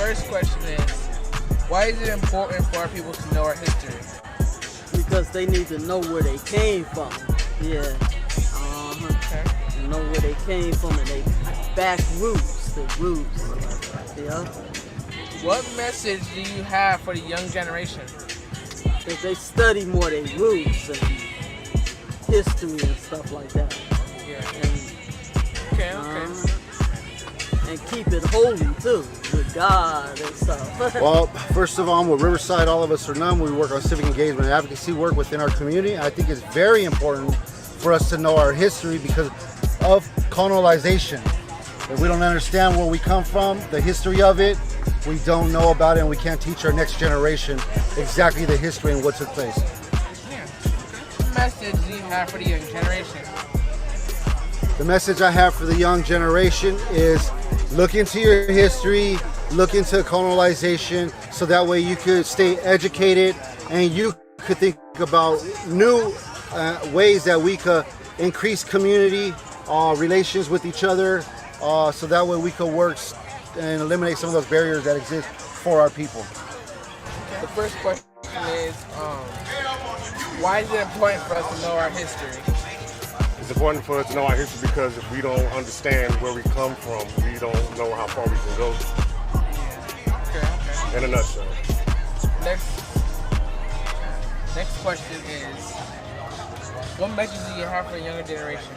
first question is, why is it important for our people to know our history? Because they need to know where they came from. Yeah. Okay. Know where they came from and they back roots, the roots. Yeah. What message do you have for the young generation? If they study more their roots and history and stuff like that. Yeah. And, and keep it holy too, with God and stuff. Well, first of all, I'm with Riverside, all of us are none. We work on civic engagement and advocacy work within our community. I think it's very important for us to know our history because of colonization. If we don't understand where we come from, the history of it, we don't know about it, and we can't teach our next generation exactly the history and what took place. Yeah. What message do you have for the young generation? The message I have for the young generation is look into your history, look into colonization, so that way you could stay educated and you could think about new ways that we could increase community relations with each other, so that way we could work and eliminate some of those barriers that exist for our people. The first question is, why is it important for us to know our history? It's important for us to know our history because if we don't understand where we come from, we don't know how far we can go. Okay. In a nutshell. Next question is, what message do you have for the younger generation?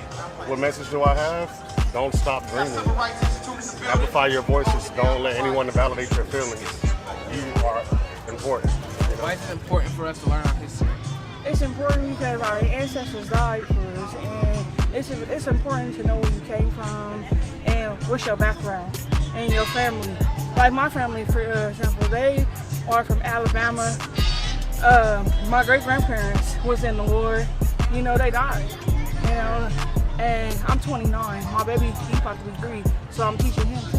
What message do I have? Don't stop dreaming. Amplify your voices. Don't let anyone validate your feelings. You are important. Why is it important for us to learn our history? It's important because our ancestors died for us, and it's important to know where you came from and what's your background and your family. Like my family, for example, they are from Alabama. My great-grandparents was in the war. You know, they died. You know, and I'm 29. My baby, he's about to be 3, so I'm teaching him too.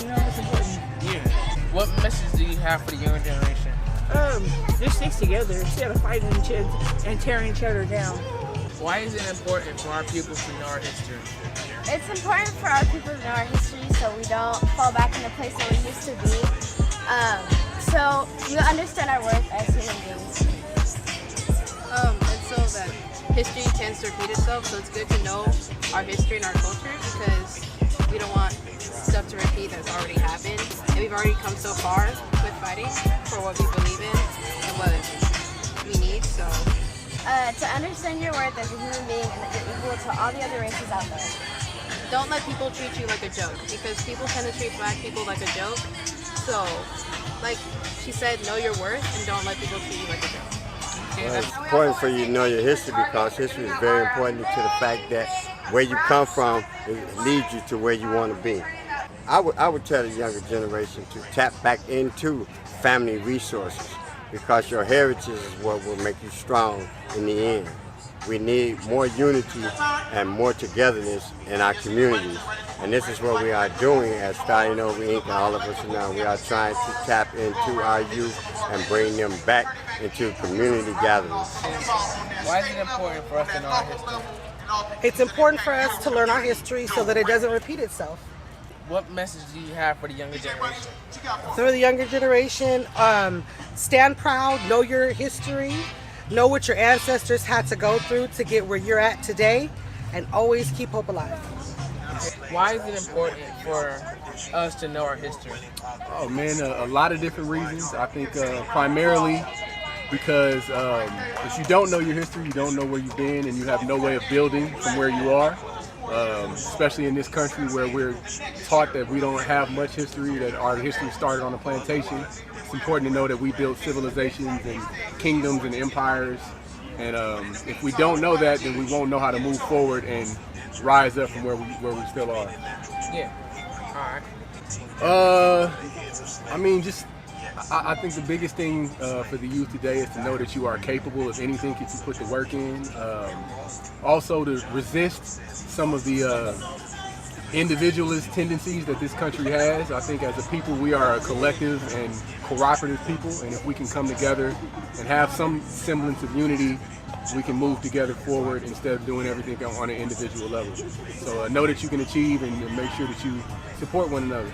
You know, it's important. Yeah. What message do you have for the younger generation? Just stick together instead of fighting each other and tearing each other down. Why is it important for our people to know our history? It's important for our people to know our history so we don't fall back in the place that we used to be. So we understand our worth as human beings. And so that history tends to repeat itself, so it's good to know our history and our culture because we don't want stuff to repeat that's already happened. And we've already come so far with fighting for what we believe in and what we need, so. To understand your worth as a human being and that you're equal to all the other races out there. Don't let people treat you like a joke because people tend to treat black people like a joke. So, like she said, know your worth and don't let people treat you like a joke. Well, it's important for you to know your history because history is very important to the fact that where you come from leads you to where you want to be. I would tell the younger generation to tap back into family resources because your heritage is what will make you strong in the end. We need more unity and more togetherness in our communities. And this is what we are doing at Starting Over Inc. and all of us now. We are trying to tap into our youth and bring them back into community gatherings. Why is it important for us to know our history? It's important for us to learn our history so that it doesn't repeat itself. What message do you have for the younger generation? For the younger generation, stand proud, know your history, know what your ancestors had to go through to get where you're at today, and always keep hope alive. Why is it important for us to know our history? Oh man, a lot of different reasons. I think primarily because if you don't know your history, you don't know where you've been, and you have no way of building from where you are. Especially in this country where we're taught that we don't have much history, that our history started on a plantation. It's important to know that we built civilizations and kingdoms and empires. And if we don't know that, then we won't know how to move forward and rise up from where we still are. Yeah. All right. I mean, I think the biggest thing for the youth today is to know that you are capable of anything if you put the work in. Also to resist some of the individualist tendencies that this country has. I think as a people we are a collective and cooperative people, and if we can come together and have some semblance of unity, we can move together forward instead of doing everything on an individual level. So know that you can achieve and make sure that you support one another.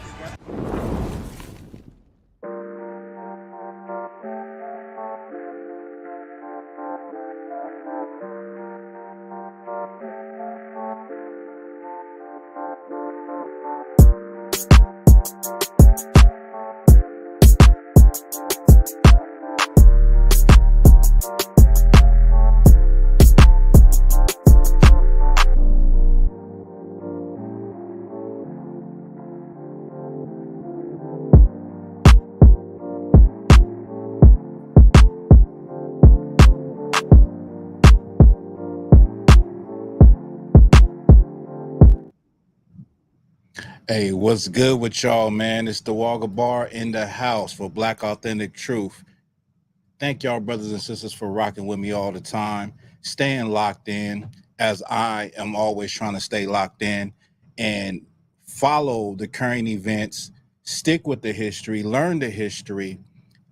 Hey, what's good with y'all, man? It's the Thawahgabar in the house for Black Authentic Truth. Thank y'all, brothers and sisters, for rocking with me all the time, staying locked in, as I am always trying to stay locked in and follow the current events, stick with the history, learn the history,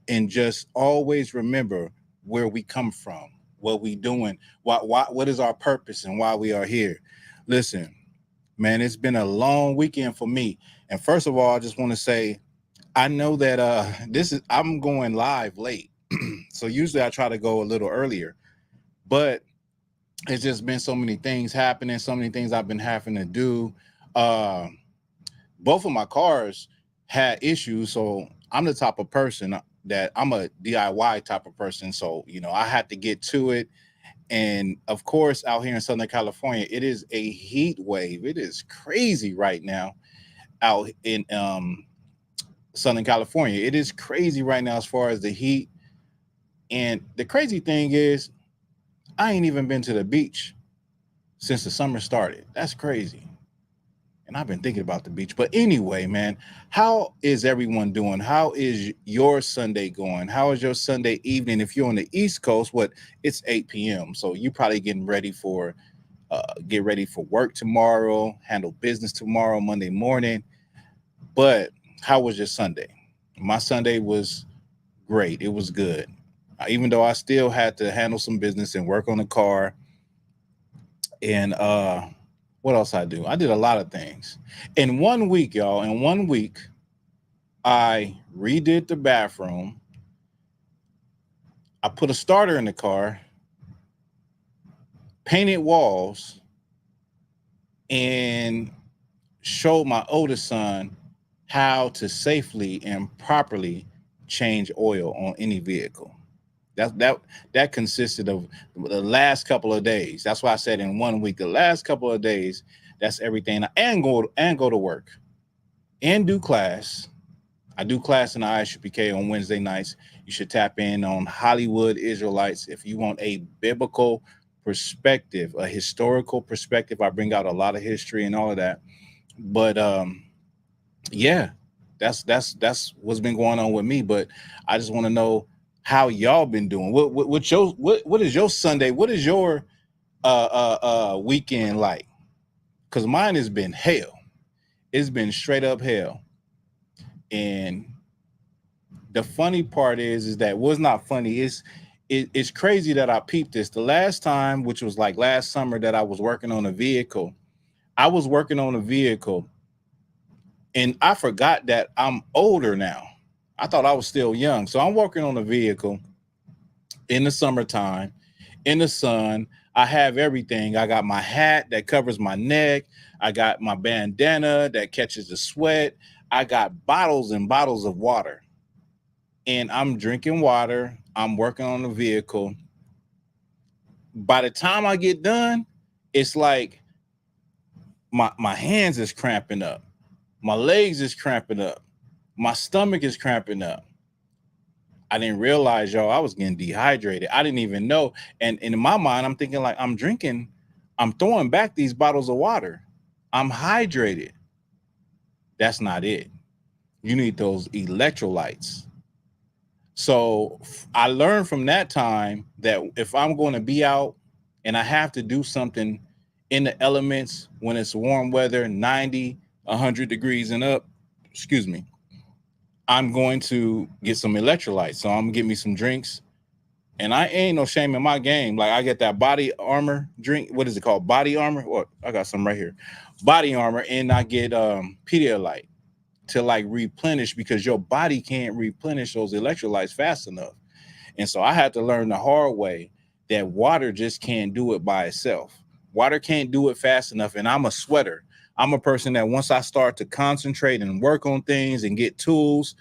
and just always remember where we come from, what we doing, what is our purpose and why we are here. Listen, man, it's been a long weekend for me. And first of all, I just want to say I know that I'm going live late. So usually I try to go a little earlier, but it's just been so many things happening, so many things I've been having to do. Uh, both of my cars had issues, so I'm the type of person that I'm a DIY type of person. So, I had to get to it. And of course, out here in Southern California, it is a heat wave. It is crazy right now out in Southern California. It is crazy right now as far as the heat. And the crazy thing is, I ain't even been to the beach since the summer started. That's crazy. And I've been thinking about the beach. But anyway, man, how is everyone doing? How is your Sunday going? How is your Sunday evening? If you're on the East Coast, it's 8 p.m. So you're probably getting ready for get ready for work tomorrow, handle business tomorrow, Monday morning. But how was your Sunday? My Sunday was great. It was good. Even though I still had to handle some business and work on the car. And what else I do? I did a lot of things. In 1 week, y'all, I redid the bathroom. I put a starter in the car, painted walls, and showed my oldest son how to safely and properly change oil on any vehicle. That consisted of the last couple of days. That's why I said in 1 week, the last couple of days, that's everything. And go to work and do class. I do class in the ISUPK on Wednesday nights. You should tap in on Hollywood Israelites if you want a biblical perspective, a historical perspective. I bring out a lot of history and all of that. But yeah, that's what's been going on with me. But I just want to know how y'all been doing. What is your Sunday? What is your weekend like? Because mine has been hell. It's been straight up hell. And the funny part is that what's not funny is it's crazy that I peeped this. The last time, which was like last summer, that I was working on a vehicle. I was working on a vehicle, and I forgot that I'm older now. I thought I was still young. So I'm working on a vehicle in the summertime, in the sun. I have everything. I got my hat that covers my neck. I got my bandana that catches the sweat. I got bottles and bottles of water. And I'm drinking water. I'm working on the vehicle. By the time I get done, it's like my hands is cramping up. My legs is cramping up. My stomach is cramping up. I didn't realize, y'all, I was getting dehydrated. I didn't even know. And in my mind, I'm thinking like I'm throwing back these bottles of water. I'm hydrated. That's not it. You need those electrolytes. So I learned from that time that if I'm going to be out and I have to do something in the elements when it's warm weather, 90, 100 degrees and up, excuse me, I'm going to get some electrolytes. So I'm gonna get me some drinks. And I ain't no shame in my game. Like I get that body armor drink. What is it called? Body armor? What? I got some right here. Body armor. And I get Pedialyte to like replenish, because your body can't replenish those electrolytes fast enough. And so I had to learn the hard way that water just can't do it by itself. Water can't do it fast enough. And I'm a sweater. I'm a person that once I start to concentrate and work on things and get tools,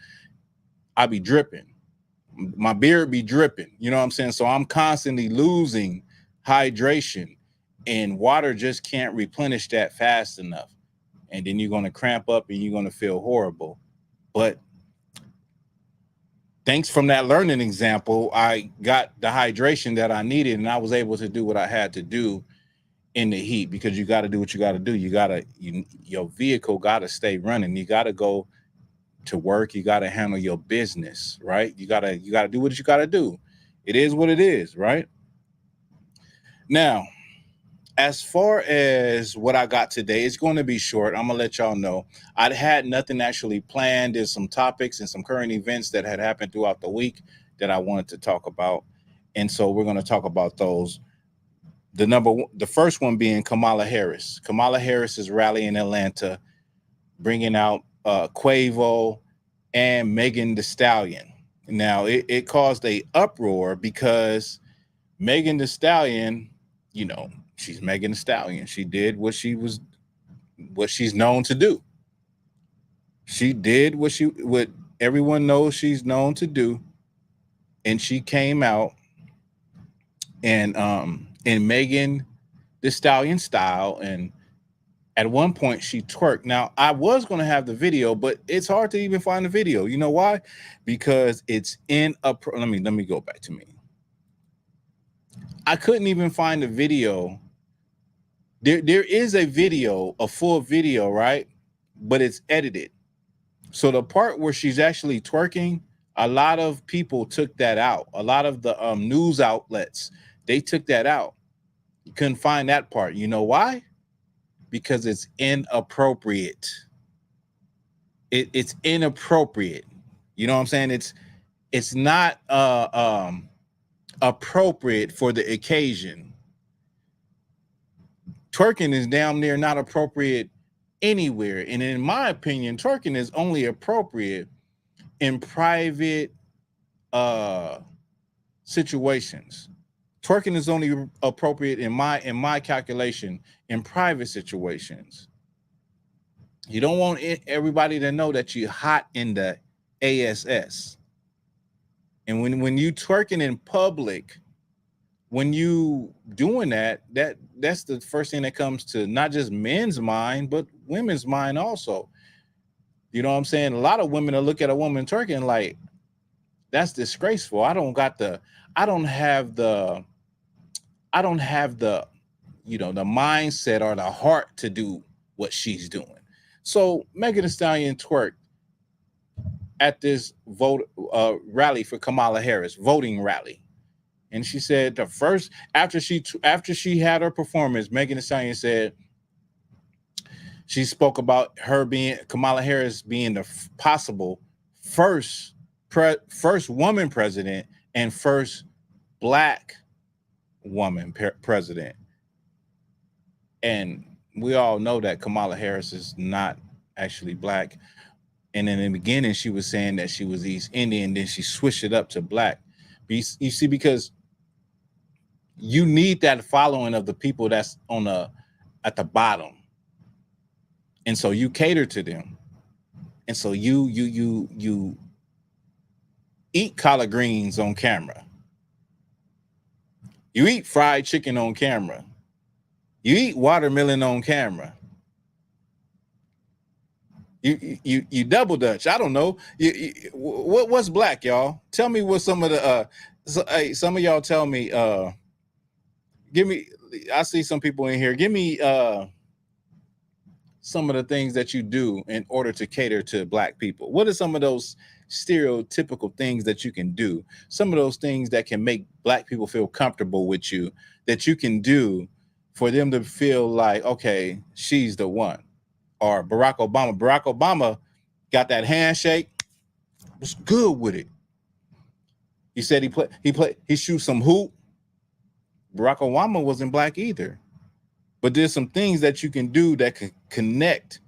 I be dripping. My beard be dripping. You know what I'm saying? So I'm constantly losing hydration, and water just can't replenish that fast enough. And then you're going to cramp up and you're going to feel horrible. But thanks from that learning example, I got the hydration that I needed, and I was able to do what I had to do. in the heat, because you got to do what you got to do. Your vehicle got to stay running. You got to go to work. You got to handle your business, right? You got to do what you got to do. It is what it is, right? Now, as far as what I got today, it's going to be short. I'm going to let y'all know. I had nothing actually planned. There's some topics and some current events that had happened throughout the week that I wanted to talk about. And so we're going to talk about those. The first one being Kamala Harris. Kamala Harris's rally in Atlanta, bringing out Quavo and Megan Thee Stallion. Now, it caused a uproar because Megan Thee Stallion, you know, she's Megan Thee Stallion. She did what she's known to do. She did what everyone knows she's known to do, and she came out and in Megan Thee Stallion style, and at one point she twerked. Now, I was going to have the video, but it's hard to even find the video. You know why? Because it's in a let me go back to me. I couldn't even find the video. There is a video, a full video, right? But it's edited. So the part where she's actually twerking, a lot of people took that out. A lot of the news outlets, they took that out. You couldn't find that part. You know why? Because it's inappropriate. It's inappropriate. You know what I'm saying? It's not appropriate for the occasion. Twerking is damn near not appropriate anywhere. And in my opinion, twerking is only appropriate in private situations. Twerking is only appropriate in my calculation in private situations. You don't want everybody to know that you're hot in the ASS. And when you twerking in public, when you doing that's the first thing that comes to not just men's mind, but women's mind also. You know what I'm saying? A lot of women will look at a woman twerking like, that's disgraceful. I don't have the, you know, the mindset or the heart to do what she's doing. So Megan Thee Stallion twerked at this rally for Kamala Harris, voting rally. And she said the first, after she had her performance, Megan Thee Stallion said, she spoke about Kamala Harris being the possible first woman president and first Black woman president. And we all know that Kamala Harris is not actually Black. And in the beginning, she was saying that she was East Indian, then she switched it up to Black. You see, because you need that following of the people that's at the bottom. And so you cater to them. And so you eat collard greens on camera. You eat fried chicken on camera. You eat watermelon on camera. You double Dutch. I don't know. What's Black, y'all? Tell me what some of the some of y'all tell me. Give me. I see some people in here. Give me some of the things that you do in order to cater to Black people. What are some of those stereotypical things that you can do? Some of those things that can make Black people feel comfortable with you, that you can do for them to feel like, okay, she's the one. Or Barack Obama got that handshake, was good with it. He said he shoots some hoop. Barack Obama wasn't Black either. But there's some things that you can do that can connect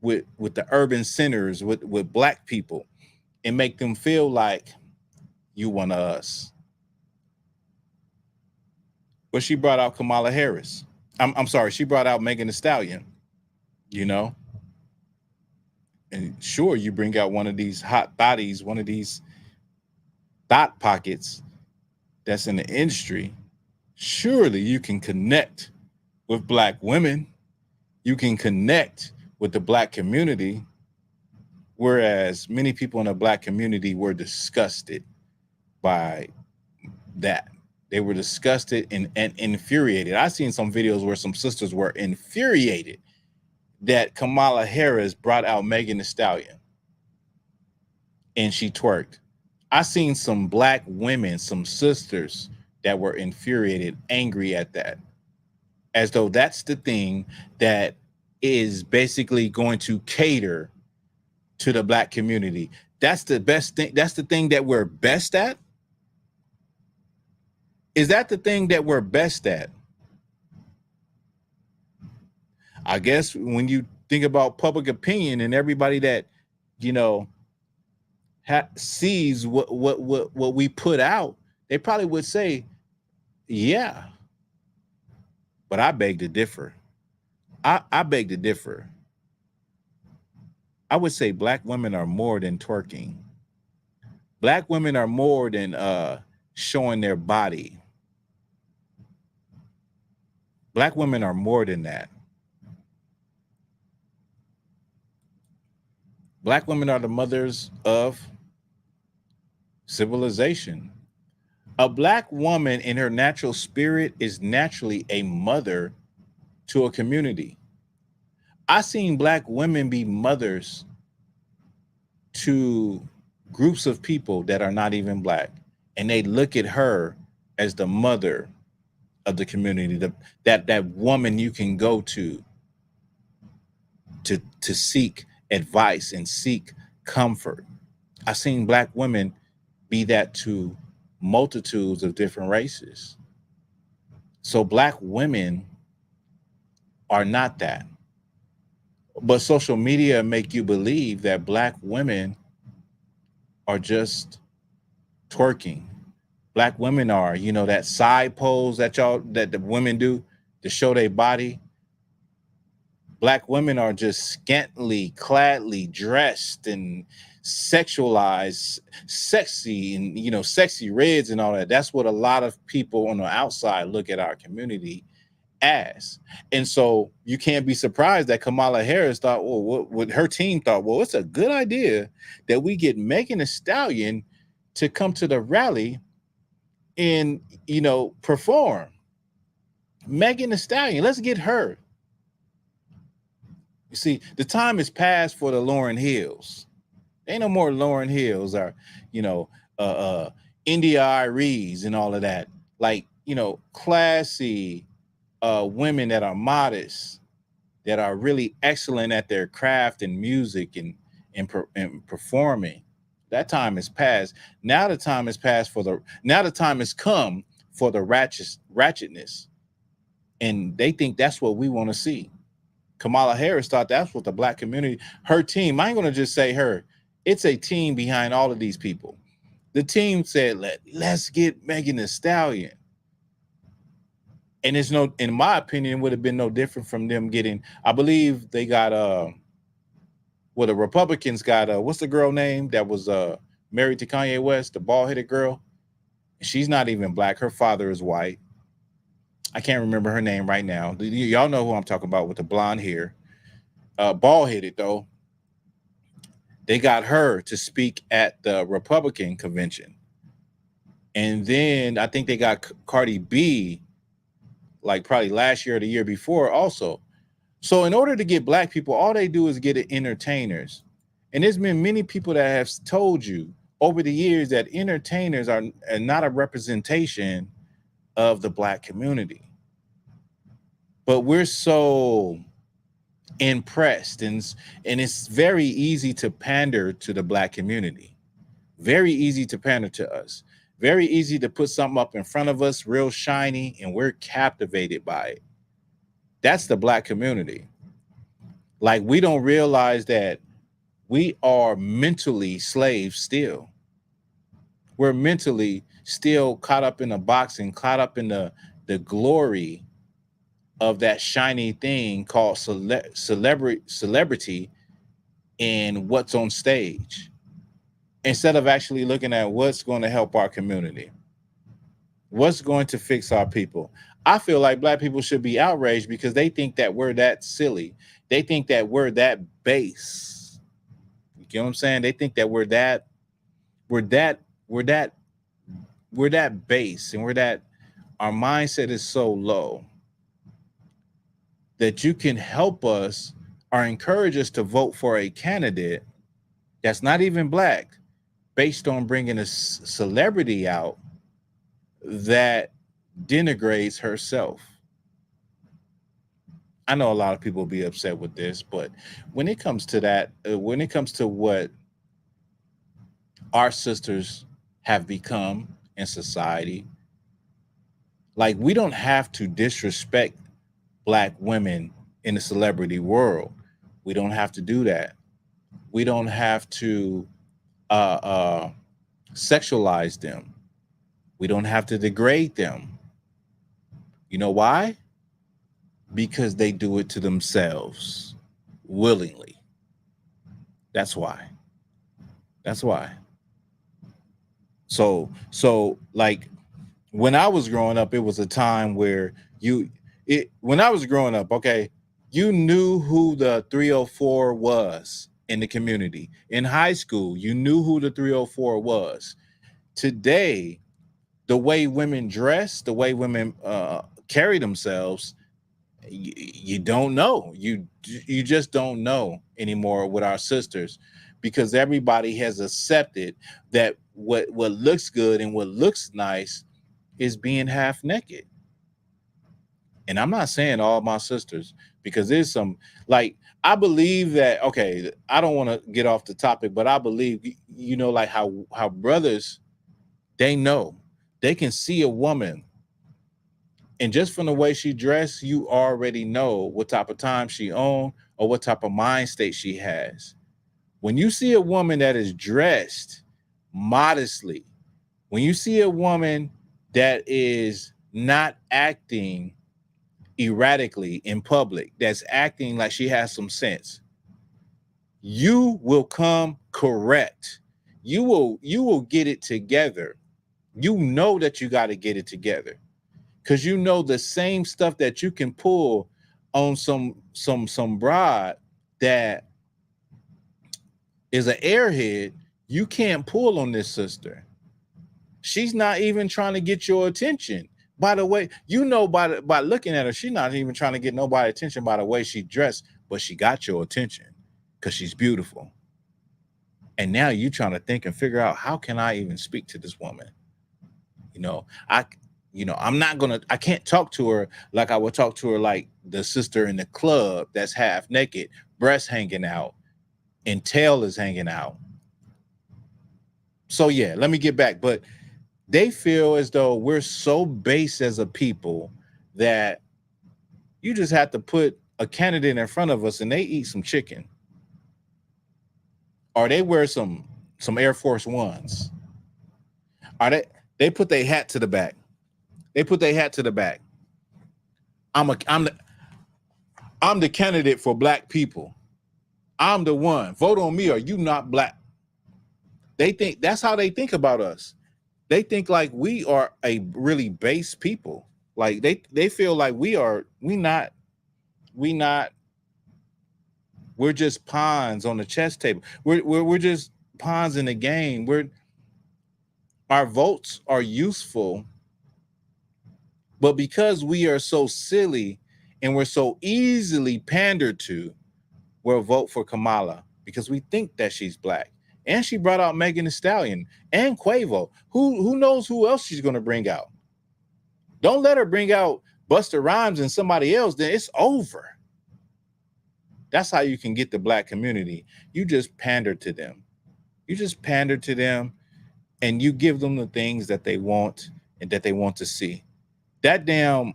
with the urban centers, with Black people, and make them feel like you one of us. But she brought out Kamala Harris. I'm sorry, she brought out Megan Thee Stallion, you know? And sure, you bring out one of these hot bodies, one of these thought pockets that's in the industry. Surely you can connect with Black women. You can connect with the Black community, whereas many people in the Black community were disgusted by that. They were disgusted and infuriated. I seen some videos where some sisters were infuriated that Kamala Harris brought out Megan Thee Stallion and she twerked. I seen some black women, some sisters that were infuriated, angry at that, as though that's the thing that is basically going to cater to the black community. That's the best thing. That's the thing that we're best at. Is that the thing that we're best at? I guess when you think about public opinion and everybody that, you know, sees what we put out, they probably would say, yeah. But I beg to differ. I beg to differ. I would say black women are more than twerking. Black women are more than showing their body. Black women are more than that. Black women are the mothers of civilization. A black woman in her natural spirit is naturally a mother to a community. I seen black women be mothers to groups of people that are not even black, and they look at her as the mother of the community, that woman you can go to seek advice and seek comfort. I've seen black women be that to multitudes of different races. So black women are not that. But social media make you believe that black women are just twerking. Black women are, you know, that side pose that the women do to show their body. Black women are just scantily, cladly dressed and sexualized, sexy, and, you know, sexy reds and all that. That's what a lot of people on the outside look at our community as. And so you can't be surprised that Kamala Harris thought, well, what her team thought, well, it's a good idea that we get Megan Thee Stallion to come to the rally and, you know, perform. Megan Thee Stallion, let's get her. You see, the time is past for the Lauryn Hills. Ain't no more Lauryn Hills or, you know, India Aries and all of that. Like, you know, classy women that are modest, that are really excellent at their craft and music and performing. That time is past. Now the time is past now the time has come for the ratchetness. And they think that's what we want to see. Kamala Harris thought that's what the black community, her team, I ain't going to just say her, it's a team behind all of these people. The team said, let's get Megan Thee Stallion. And it's no, in my opinion, would have been no different from them getting, I believe they got, the Republicans got, what's the girl name that was married to Kanye West, the bald-headed girl? She's not even black. Her father is white. I can't remember her name right now. Y'all know who I'm talking about with the blonde hair. Bald-headed, though. They got her to speak at the Republican convention. And then I think they got Cardi B, like probably last year or the year before also. So in order to get black people, all they do is get entertainers. And there's been many people that have told you over the years that entertainers are not a representation of the black community. But we're so impressed, and it's very easy to pander to the black community. Very easy to pander to us. Very easy to put something up in front of us real shiny, and we're captivated by it. That's the black community. Like, we don't realize that we are mentally slaves still. We're mentally still caught up in a box and caught up in the glory of that shiny thing called celebrity and what's on stage, instead of actually looking at what's going to help our community, what's going to fix our people. I feel like black people should be outraged because they think that we're that silly. They think that we're that base. You get what I'm saying? They think that we're that base, and we're that our mindset is so low that you can help us or encourage us to vote for a candidate that's not even black based on bringing a celebrity out that denigrates herself. I know a lot of people will be upset with this, but when it comes to that, when it comes to what our sisters have become in society, like, we don't have to disrespect black women in the celebrity world. We don't have to do that. We don't have to sexualize them. We don't have to degrade them. You know why? Because they do it to themselves willingly. That's why. That's why. So like, when I was growing up, it was a time where when I was growing up, okay, you knew who the 304 was in the community. In high school, you knew who the 304 was. Today, the way women dress, the way women carry themselves, you don't know. You just don't know anymore with our sisters, because everybody has accepted that what looks good and what looks nice is being half naked. And I'm not saying all my sisters, because there's some, like, I believe that, okay, I don't want to get off the topic, but I believe, you know, like how brothers, they know, they can see a woman, and just from the way she dressed, you already know what type of time she on or what type of mind state she has. When you see a woman that is dressed modestly, when you see a woman that is not acting erratically in public, that's acting like she has some sense, you will come correct. You will get it together. You know that you got to get it together, because you know the same stuff that you can pull on some broad that is an airhead, you can't pull on this sister. She's not even trying to get your attention. By the way, you know, by looking at her, she's not even trying to get nobody's attention by the way she dressed, but she got your attention because she's beautiful. And now you trying to think and figure out, how can I even speak to this woman? You know, I can't talk to her like I would talk to her like the sister in the club that's half naked, breasts hanging out, and tail is hanging out. So yeah, let me get back. But they feel as though we're so base as a people that you just have to put a candidate in front of us and they eat some chicken, or they wear some Air Force Ones, or they put their hat to the back. They put their hat to the back. I'm the candidate for black people. I'm the one. Vote on me or you not black. They think that's how they think about us. They think like we are a really base people. Like they feel like we're just pawns on the chess table. We're just pawns in the game. Our votes are useful, but because we are so silly and we're so easily pandered to, we'll vote for Kamala because we think that she's black. And she brought out Megan Thee Stallion and Quavo. Who knows who else she's going to bring out? Don't let her bring out Busta Rhymes and somebody else, then it's over. That's how you can get the black community. You just pander to them. You just pander to them and you give them the things that they want and that they want to see. That damn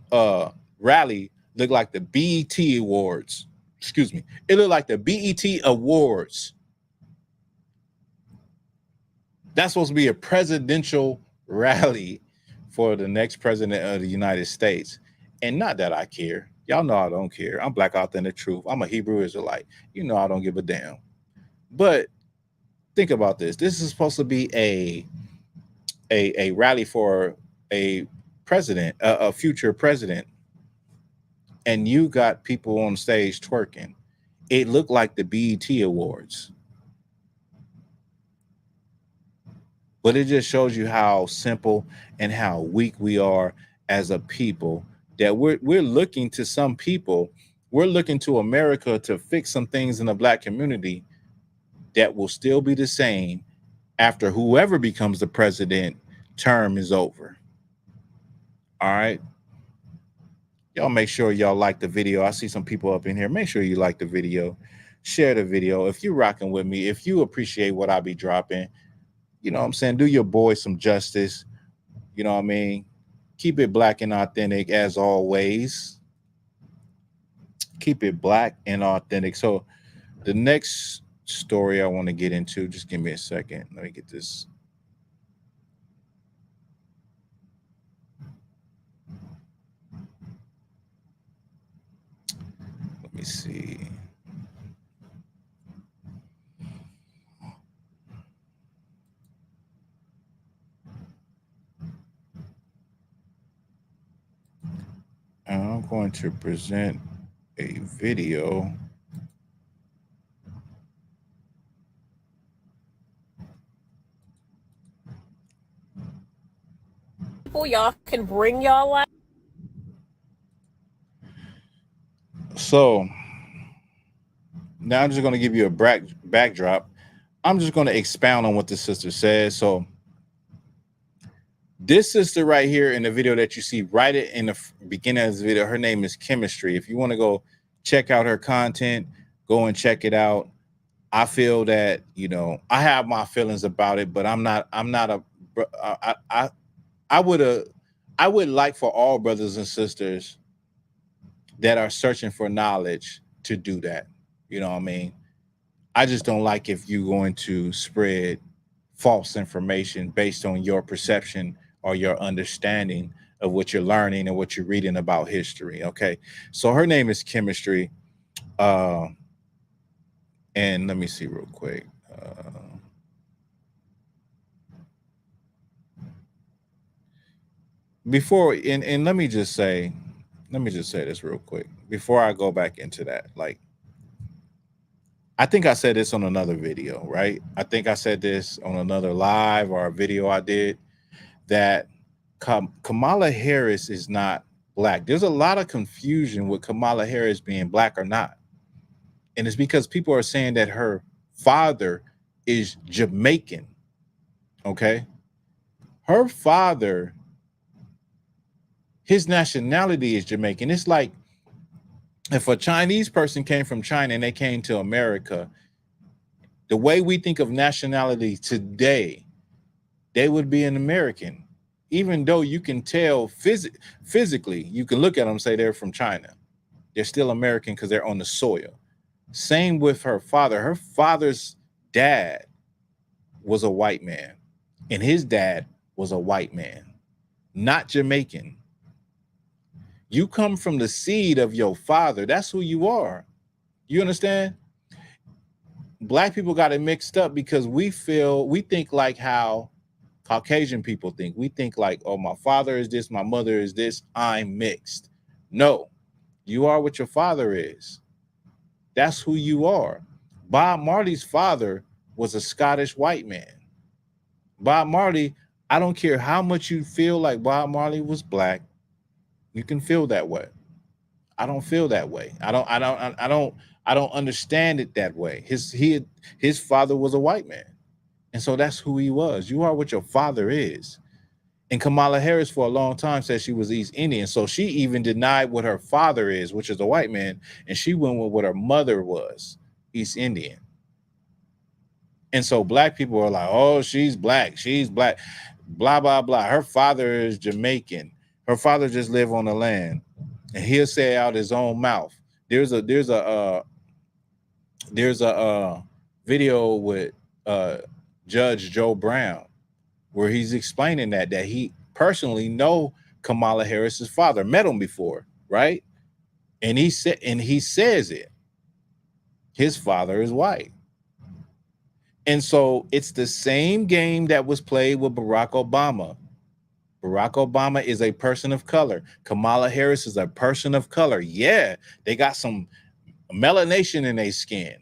rally looked like the BET Awards. Excuse me. It looked like the BET Awards. That's supposed to be a presidential rally for the next president of the United States. And not that I care. Y'all know I don't care. I'm Black Authentic Truth. I'm a Hebrew Israelite. You know I don't give a damn. But think about this. This is supposed to be a rally for a president, a future president. And you got people on stage twerking. It looked like the BET Awards. But it just shows you how simple and how weak we are as a people, that we're looking to some people, we're looking to America to fix some things in the Black community that will still be the same after whoever becomes the president term is over. All right. Y'all make sure y'all like the video. I see some people up in here. Make sure you like the video. Share the video. If you're rocking with me, if you appreciate what I be dropping, you know what I'm saying? Do your boy some justice. You know what I mean? Keep it black and authentic as always. Keep it black and authentic. So the next story I want to get into, just give me a second. Let me get this. Let me see. I'm going to present a video. People y'all can bring y'all life. So now I'm just going to give you a backdrop. I'm just going to expound on what the sister says. So this sister right here in the video that you see right in the beginning of this video, her name is Chemistry. If you want to go check out her content, go and check it out. I feel that, you know, I have my feelings about it, but I would like for all brothers and sisters that are searching for knowledge to do that. You know what I mean? I just don't like if you're going to spread false information based on your perception or your understanding of what you're learning and what you're reading about history. Okay. So her name is Chemistry. And let me see real quick. And let me just say this real quick before I go back into that. Like, I think I said this on another video, right? I think I said this on another live or a video I did, that Kamala Harris is not black. There's a lot of confusion with Kamala Harris being black or not. And it's because people are saying that her father is Jamaican. Okay. Her father, his nationality is Jamaican. It's like if a Chinese person came from China and they came to America, the way we think of nationality today, they would be an American, even though you can tell physically, you can look at them and say they're from China. They're still American because they're on the soil. Same with her father. Her father's dad was a white man, and his dad was a white man, not Jamaican. You come from the seed of your father. That's who you are. You understand? Black people got it mixed up because we think like how Caucasian people think. We think like, oh, my father is this, my mother is this, I'm mixed. No, you are what your father is. That's who you are. Bob Marley's father was a Scottish white man. Bob Marley, I don't care how much you feel like Bob Marley was black, you can feel that way. I don't feel that way. I don't understand it that way. His father was a white man. And so that's who he was. You are what your father is. And Kamala Harris for a long time said she was East Indian. So she even denied what her father is, which is a white man. And she went with what her mother was, East Indian. And so black people are like, oh, she's black, blah, blah, blah. Her father is Jamaican. Her father just lived on the land. And he'll say out his own mouth. There's a video with Judge Joe Brown where he's explaining that he personally know Kamala Harris's father, met him before, right? And he says it. His father is white. And so it's the same game that was played with Barack Obama. Barack Obama is a person of color. Kamala Harris is a person of color. Yeah, they got some melanation in their skin.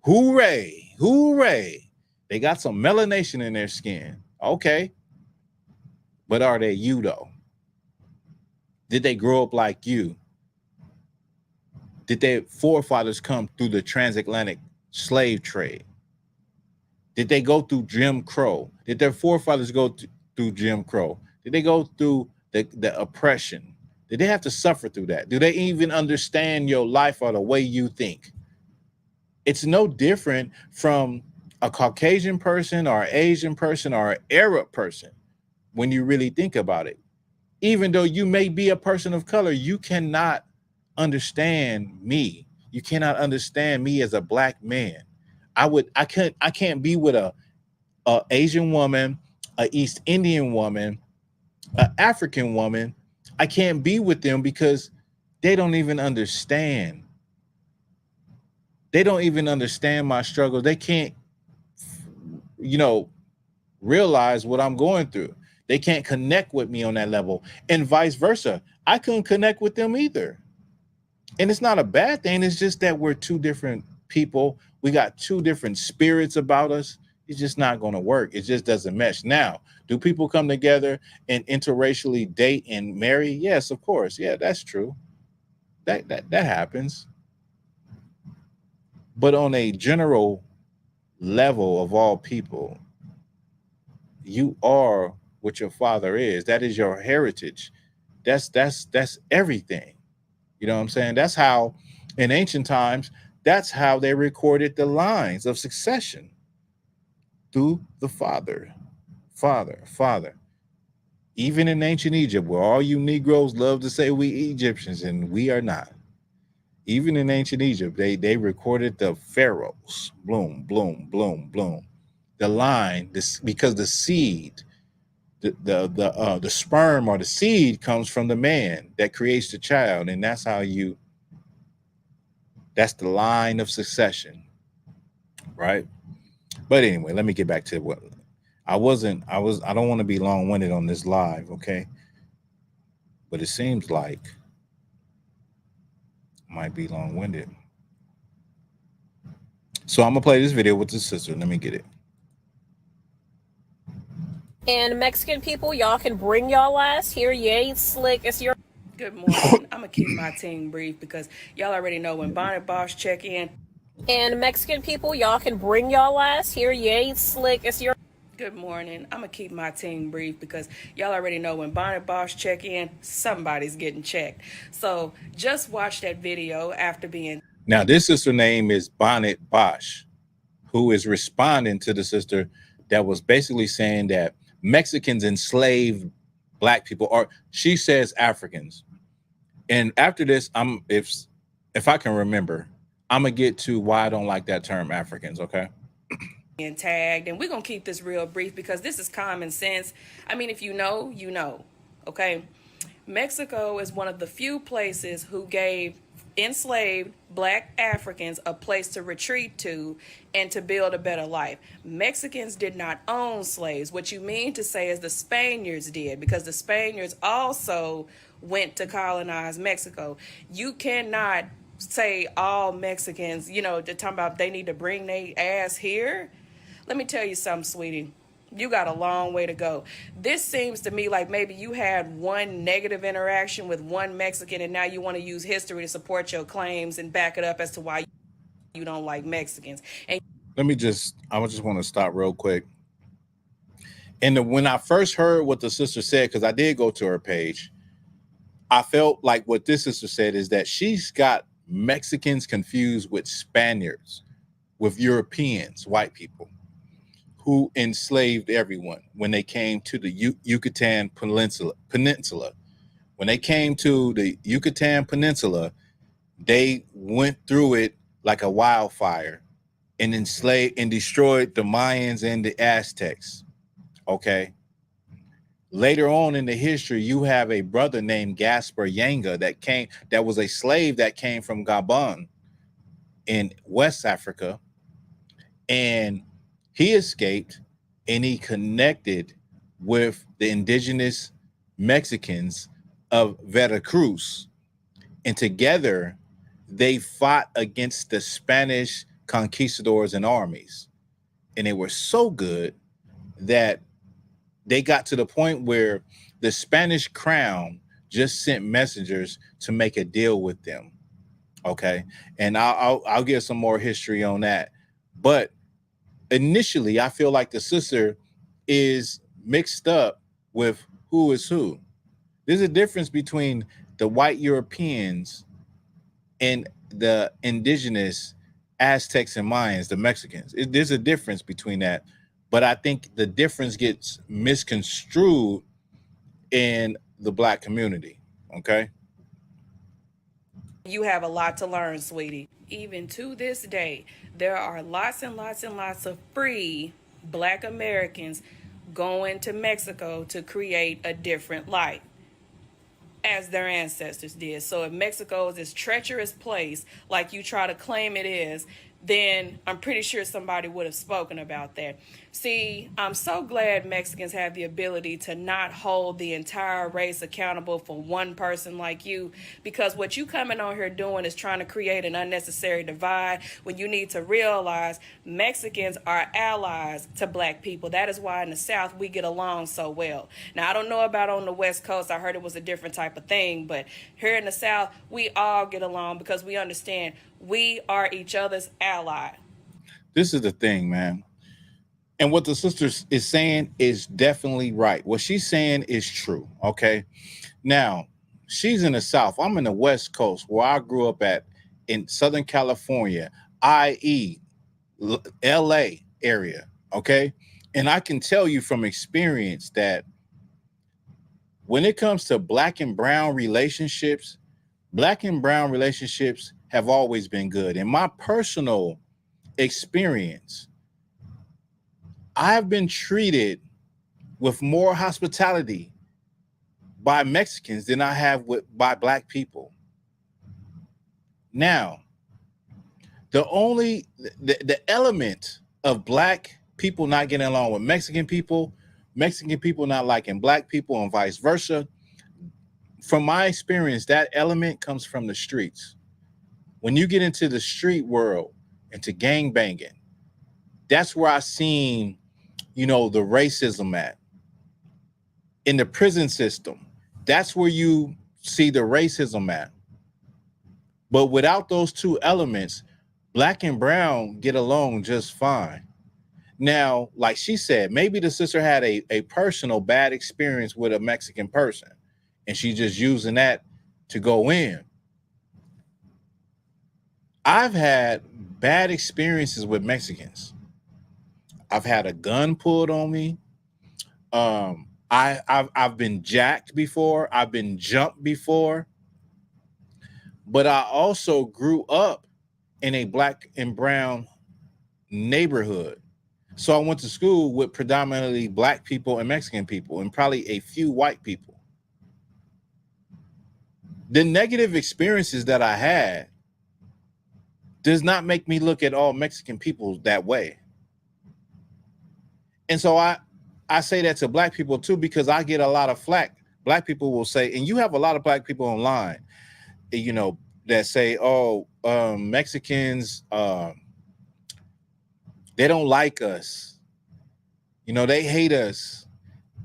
Hooray, hooray. They got some melanation in their skin. Okay. But are they you though? Did they grow up like you? Did their forefathers come through the transatlantic slave trade? Did they go through Jim Crow? Did their forefathers go through Jim Crow? Did they go through the oppression? Did they have to suffer through that? Do they even understand your life or the way you think? It's no different from a Caucasian person or an Asian person or an Arab person when you really think about it. Even though you may be a person of color, you cannot understand me. You cannot understand me as a black man. I can't be with a Asian woman, a East Indian woman, an African woman. I can't be with them because they don't even understand. They don't even understand my struggle. They can't, realize what I'm going through. They can't connect with me on that level, and vice versa. I couldn't connect with them either. And it's not a bad thing. It's just that we're two different people. We got two different spirits about us. It's just not going to work. It just doesn't mesh. Now, do people come together and interracially date and marry? Yes, of course. Yeah, that's true. That happens. But on a general level of all people, you are what your father is. That is your heritage. That's everything. You know what I'm saying? That's how, in ancient times, that's how they recorded the lines of succession through the father. Even in ancient Egypt, where all you Negroes love to say we Egyptians, and we are not. Even in ancient Egypt, they recorded the pharaohs. Bloom, bloom, bloom, bloom. The line, because the seed, the sperm or the seed comes from the man that creates the child, and that's the line of succession, right? But anyway, let me get back to what I don't want to be long-winded on this live, okay? But it seems like I might be long-winded. So I'm gonna play this video with the sister. Let me get it. And Mexican people, y'all can bring y'all ass here. You ain't slick. It's your. Good morning. I'm gonna keep my team brief because y'all already know when Bonnet Boss check in. And Mexican people, y'all can bring y'all ass here. You ain't slick. It's your. Good morning. I'm gonna keep my team brief because y'all already know when Bonnet Boss check in, somebody's getting checked. So just watch that video after being. Now, this sister name is Bonnet Bosch, who is responding to the sister that was basically saying that Mexicans enslaved black people, or she says Africans. And after this, if I can remember, I'm gonna get to why I don't like that term Africans, okay? And tagged, and we're gonna keep this real brief because this is common sense. I mean, if you know, you know, okay? Mexico is one of the few places who gave enslaved black Africans a place to retreat to and to build a better life. Mexicans did not own slaves. What you mean to say is the Spaniards did, because the Spaniards also went to colonize Mexico. You cannot say all Mexicans, they're talking about they need to bring their ass here. Let me tell you something, sweetie. You got a long way to go. This seems to me like maybe you had one negative interaction with one Mexican, and now you want to use history to support your claims and back it up as to why you don't like Mexicans. And I just want to stop real quick. And when I first heard what the sister said, because I did go to her page, I felt like what this sister said is that she's got Mexicans confused with Spaniards, with Europeans, white people, who enslaved everyone when they came to the Yucatan Peninsula. When they came to the Yucatan Peninsula, they went through it like a wildfire and enslaved and destroyed the Mayans and the Aztecs, okay? Later on in the history, you have a brother named Gaspar Yanga that was a slave that came from Gabon in West Africa, and he escaped and he connected with the indigenous Mexicans of Veracruz. And together they fought against the Spanish conquistadors and armies. And they were so good that they got to the point where the Spanish crown just sent messengers to make a deal with them. Okay, and I'll give some more history on that. But initially, I feel like the sister is mixed up with who is who. There's a difference between the white Europeans and the indigenous Aztecs and Mayans, the Mexicans. There's a difference between that. But I think the difference gets misconstrued in the Black community. Okay. You have a lot to learn, sweetie. Even to this day, there are lots and lots and lots of free Black Americans going to Mexico to create a different life, as their ancestors did. So if Mexico is this treacherous place, like you try to claim it is, then I'm pretty sure somebody would have spoken about that. See, I'm so glad Mexicans have the ability to not hold the entire race accountable for one person like you, because what you coming on here doing is trying to create an unnecessary divide when you need to realize Mexicans are allies to Black people. That is why in the South we get along so well. Now, I don't know about on the West Coast. I heard it was a different type of thing, but here in the South, we all get along because we understand we are each other's ally. This is the thing, man. And what the sister is saying is definitely right. What she's saying is true. Okay. Now, she's in the South. I'm in the West Coast, where I grew up at in Southern California, i.e., LA area. Okay. And I can tell you from experience that when it comes to Black and brown relationships, have always been good. In my personal experience, I've been treated with more hospitality by Mexicans than I have by Black people. Now, the element of Black people not getting along with Mexican people not liking Black people, and vice versa, from my experience, that element comes from the streets. When you get into the street world, into gang banging, that's where I seen, the racism at. In the prison system, that's where you see the racism at. But without those two elements, Black and brown get along just fine. Now, like she said, maybe the sister had a personal bad experience with a Mexican person, and she's just using that to go in. I've had bad experiences with Mexicans. I've had a gun pulled on me. I've been jacked before. I've been jumped before. But I also grew up in a Black and brown neighborhood. So I went to school with predominantly Black people and Mexican people, and probably a few white people. The negative experiences that I had does not make me look at all Mexican people that way. And so I say that to Black people too, because I get a lot of flack. Black people will say, and you have a lot of Black people online, that say, Mexicans, they don't like us. They hate us.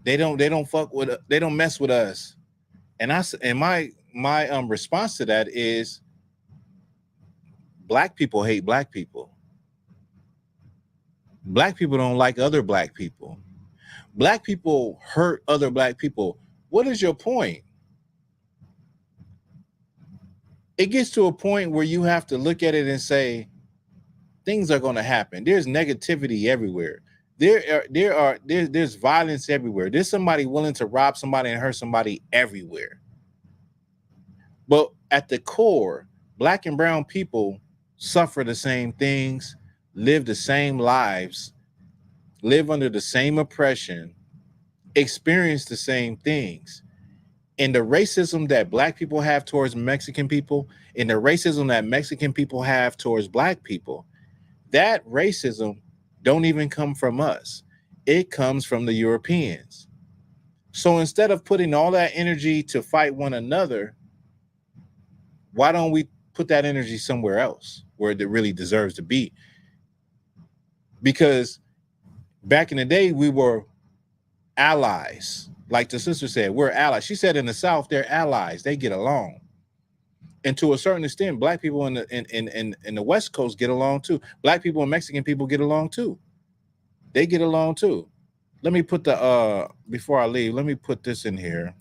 They don't fuck with, they don't mess with us. And my response to that is, Black people hate Black people. Black people don't like other Black people. Black people hurt other Black people. What is your point? It gets to a point where you have to look at it and say, things are going to happen. There's negativity everywhere. There's violence everywhere. There's somebody willing to rob somebody and hurt somebody everywhere. But at the core, Black and brown people suffer the same things, live the same lives, live under the same oppression, experience the same things. And the racism that Black people have towards Mexican people, and the racism that Mexican people have towards Black people, that racism don't even come from us. It comes from the Europeans. So instead of putting all that energy to fight one another, why don't we put that energy somewhere else where it really deserves to be? Because back in the day, we were allies. Like the sister said, we're allies. She said in the South, they're allies. They get along. And to a certain extent, black people in the West Coast get along too. Black people and Mexican people get along too. They get along too. Let me put the before I leave, let me put this in here.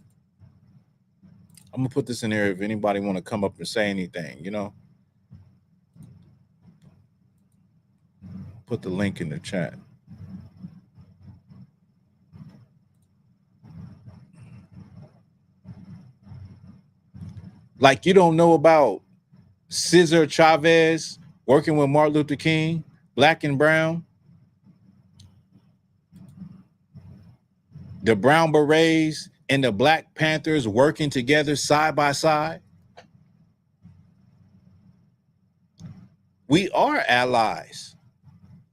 I'm gonna put this in here if anybody want to come up and say anything, you know. Put the link in the chat. Like you don't know about Cesar Chavez working with Martin Luther King, black and brown. The Brown Berets and the Black Panthers working together side by side. We are allies.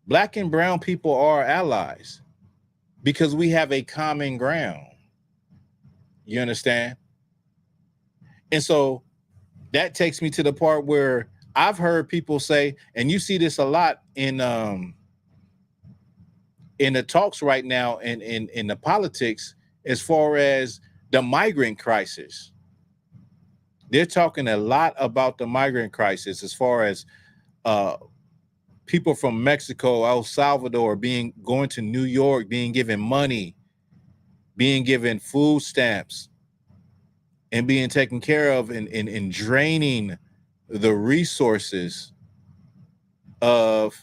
Black and brown people are allies because we have a common ground. You understand? And so that takes me to the part where I've heard people say, and you see this a lot in the talks right now in the politics as far as the migrant crisis. They're talking a lot about the migrant crisis as far as people from Mexico, El Salvador going to New York, being given money, being given food stamps, and being taken care of and draining the resources of,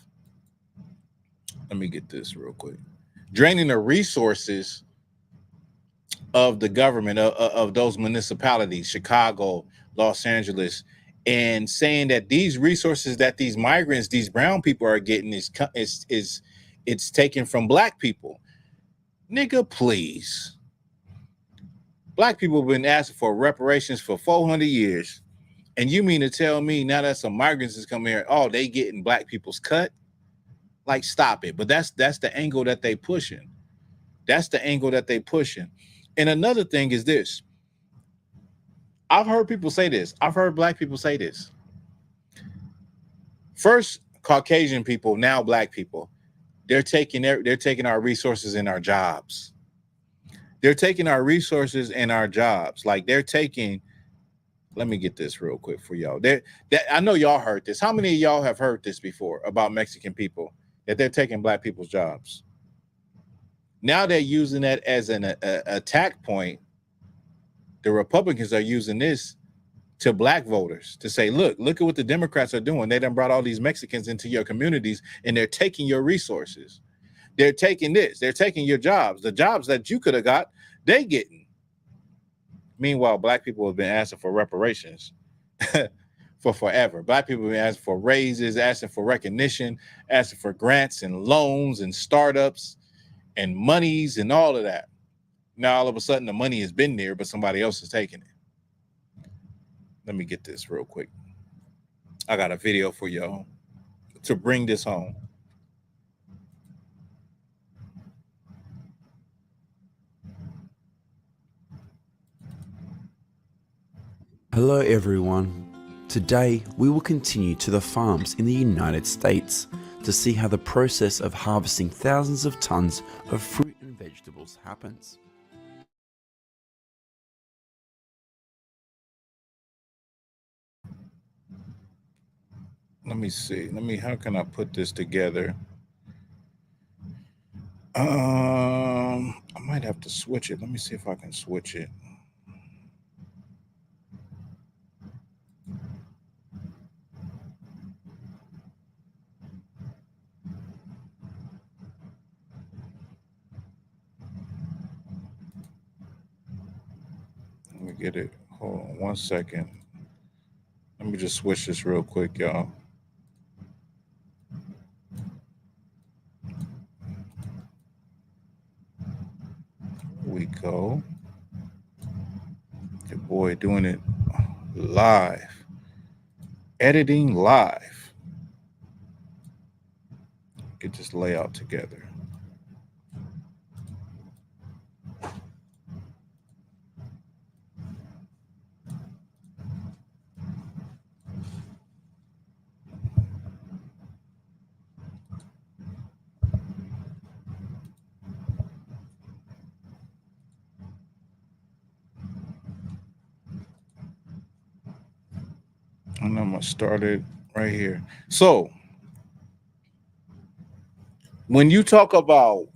let me get this real quick, draining the resources of the government of those municipalities, Chicago, Los Angeles, and saying that these resources that these migrants, these brown people are getting is it's taken from black people. Nigga, please. Black people have been asking for reparations for 400 years. And you mean to tell me now that some migrants is coming here, oh, they getting black people's cut? Like, stop it. But that's the angle that they pushing. That's the angle that they pushing. And another thing is this. I've heard people say this. I've heard black people say this. First, Caucasian people, now black people, they're taking our resources and our jobs. They're taking our resources and our jobs. Like they're taking, let me get this real quick for y'all. I know y'all heard this. How many of y'all have heard this before about Mexican people, that they're taking black people's jobs? Now they're using that as an attack point. The Republicans are using this to black voters to say, look at what the Democrats are doing. They done brought all these Mexicans into your communities and they're taking your resources. They're taking this. They're taking your jobs. The jobs that you could have got, they getting. Meanwhile, black people have been asking for reparations for forever. Black people have been asking for raises, asking for recognition, asking for grants and loans and startups and monies and all of that. Now, all of a sudden, the money has been there, but somebody else is taking it. Let me get this real quick. I got a video for y'all to bring this home. Hello everyone. Today we will continue to the farms in the United States to see how the process of harvesting thousands of tons of fruit and vegetables happens. Let me see. How can I put this together? I might have to switch it. Let me see if I can switch it. Let me get it. Hold on 1 second. Let me just switch this real quick, y'all. Here we go. Your boy doing it live. Editing live. Get this layout together. And I'm gonna start it right here. So when you talk about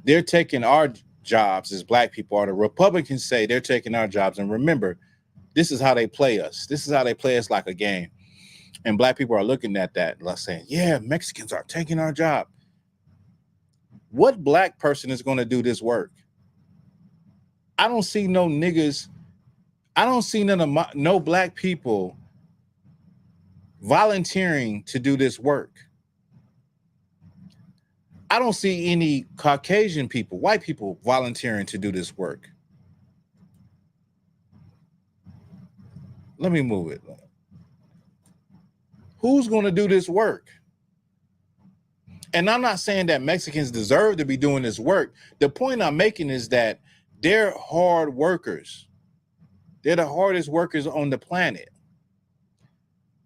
they're taking our jobs as black people, or the Republicans say they're taking our jobs, and remember, this is how they play us. This is how they play us like a game. And black people are looking at that, like saying, yeah, Mexicans are taking our job. What black person is going to do this work? I don't see no niggas. I don't see no black people volunteering to do this work. I don't see any Caucasian people, white people volunteering to do this work. Let me move it. Who's going to do this work? And I'm not saying that Mexicans deserve to be doing this work. The point I'm making is that they're hard workers. They're the hardest workers on the planet.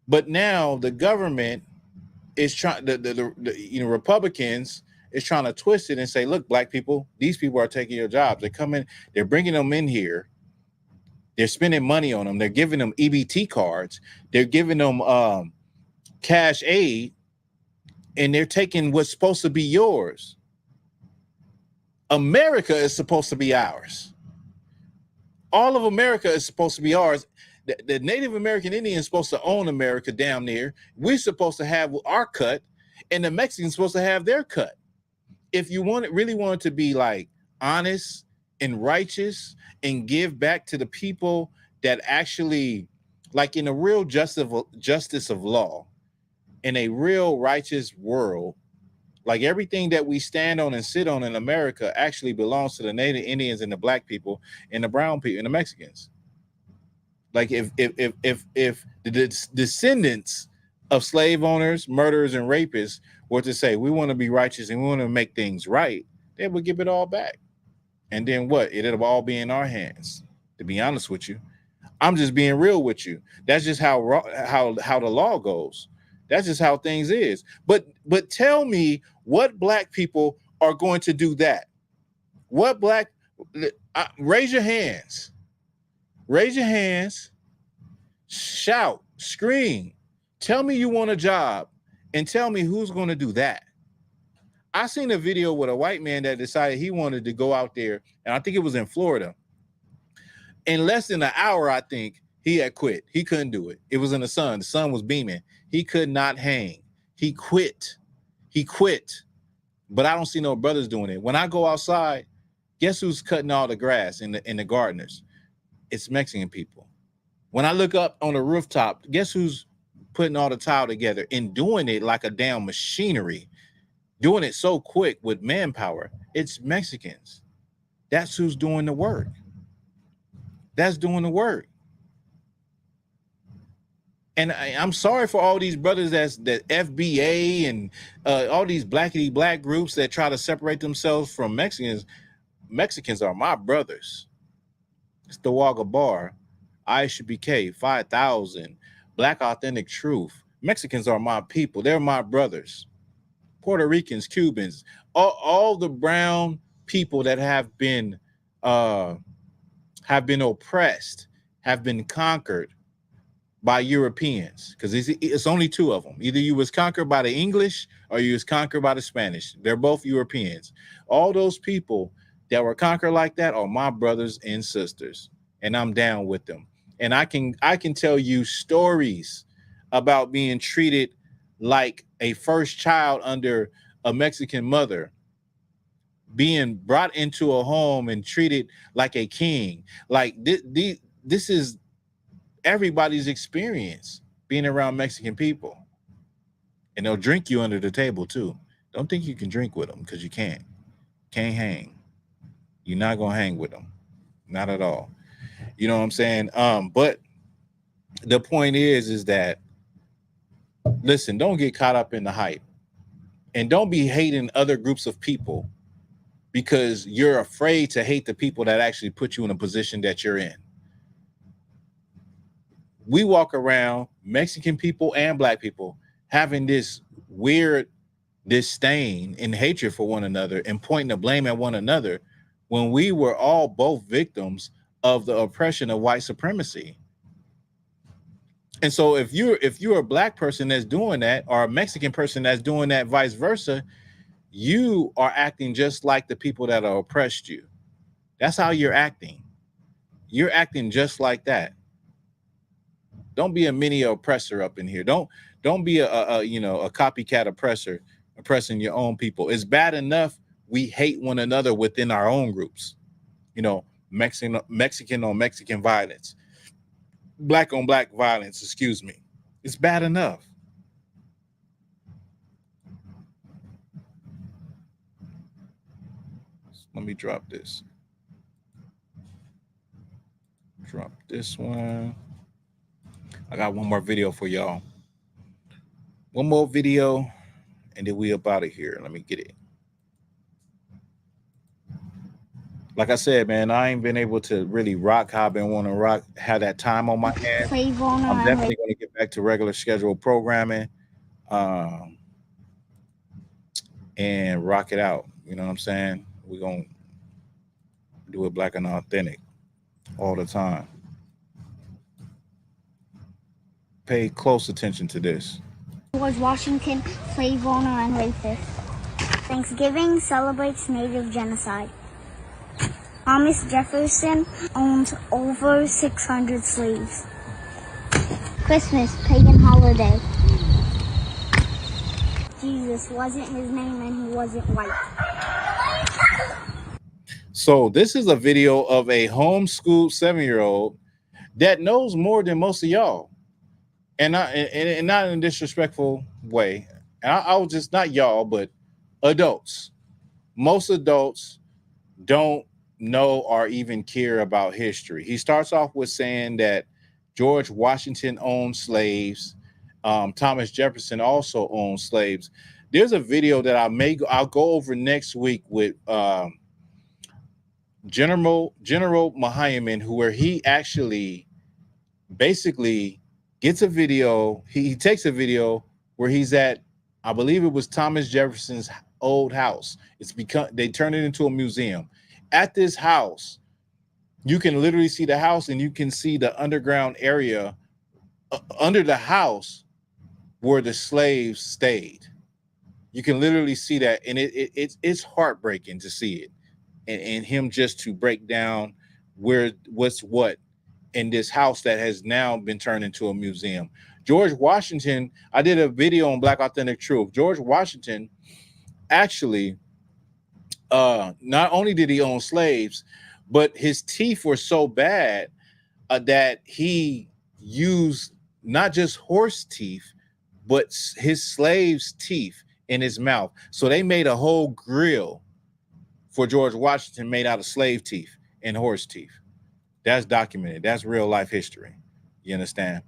But now the government is trying, the Republicans is trying to twist it and say, look, black people, these people are taking your jobs. They're coming, they're bringing them in here. They're spending money on them. They're giving them EBT cards. They're giving them cash aid, and they're taking what's supposed to be yours. America is supposed to be ours. All of America is supposed to be ours. The Native American Indian is supposed to own America down there. We're supposed to have our cut, and the Mexicans supposed to have their cut. If you really want it to be like honest and righteous and give back to the people that actually, like in a real justice of law, in a real righteous world, like everything that we stand on and sit on in America actually belongs to the Native Indians and the black people and the brown people and the Mexicans. Like if the descendants of slave owners, murderers, and rapists were to say, we want to be righteous and we want to make things right, they would give it all back. And then what? It'll all be in our hands, to be honest with you. I'm just being real with you. That's just how the law goes. That's just how things is. But tell me what black people are going to do that. What black, raise your hands. Raise your hands, shout, scream. Tell me you want a job and tell me who's going to do that. I seen a video with a white man that decided he wanted to go out there, and I think it was in Florida. In less than an hour, I think, he had quit. He couldn't do it. It was in the sun. The sun was beaming. He could not hang. He quit. But I don't see no brothers doing it. When I go outside, guess who's cutting all the grass in the gardeners? It's Mexican people. When I look up on the rooftop, guess who's putting all the tile together and doing it like a damn machinery, doing it so quick with manpower? It's Mexicans. That's who's doing the work. That's doing the work. And I'm sorry for all these brothers that FBA and all these blackity black groups that try to separate themselves from Mexicans. Mexicans are my brothers. It's Thawahgabar, ISBK, 5,000, Black Authentic Truth. Mexicans are my people. They're my brothers. Puerto Ricans, Cubans, all the brown people that have been oppressed, have been conquered by Europeans, because it's only two of them. Either you was conquered by the English or you was conquered by the Spanish. They're both Europeans. All those people that were conquered like that are my brothers and sisters, and I'm down with them. And I can tell you stories about being treated like a first child under a Mexican mother, being brought into a home and treated like a king. Like this is everybody's experience being around Mexican people. And they'll drink you under the table too. Don't think you can drink with them, because you can't hang. You're not gonna hang with them, not at all. You know what I'm saying? But the point is that, listen, don't get caught up in the hype, and don't be hating other groups of people because you're afraid to hate the people that actually put you in a position that you're in. We walk around, Mexican people and black people, having this weird disdain and hatred for one another and pointing the blame at one another, when we were all both victims of the oppression of white supremacy. And so if you're a black person that's doing that, or a Mexican person that's doing that, vice versa, you are acting just like the people that are oppressed you. That's how you're acting. You're acting just like that. Don't be a mini oppressor up in here. Don't be a copycat oppressor oppressing your own people. It's bad enough we hate one another within our own groups. Mexican on Mexican violence, black on black violence, excuse me. It's bad enough. Let me drop this. Drop this one. I got one more video for y'all. One more video, and then we up out of here. Let me get it. Like I said, man, I ain't been able to really rock how I've been wanting to rock, have that time on my hands. I'm definitely going to get back to regular scheduled programming and rock it out. You know what I'm saying? We're going to do it black and authentic all the time. Pay close attention to this. George Washington, slave owner and racist. Thanksgiving celebrates Native genocide. Thomas Jefferson owned over 600 slaves. Christmas, pagan holiday. Jesus wasn't his name and he wasn't white. So this is a video of a homeschooled 7-year-old that knows more than most of y'all. And not in a disrespectful way. And I was just, not y'all, but adults. Most adults don't know or even care about history. He starts off with saying that George Washington owned slaves. Thomas Jefferson also owned slaves. There's a video that I'll go over next week with General Muhammad, where he actually basically gets a video. He takes a video where he's at, I believe it was Thomas Jefferson's old house. They turned it into a museum. At this house, you can literally see the house, and you can see the underground area under the house where the slaves stayed. You can literally see that, and it's heartbreaking to see it, and him just to break down what's what in this house that has now been turned into a museum. George Washington, I did a video on Black Authentic Truth. George Washington actually, not only did he own slaves, but his teeth were so bad that he used not just horse teeth, but his slaves' teeth in his mouth. So they made a whole grill for George Washington made out of slave teeth and horse teeth. That's documented. That's real life history. You understand?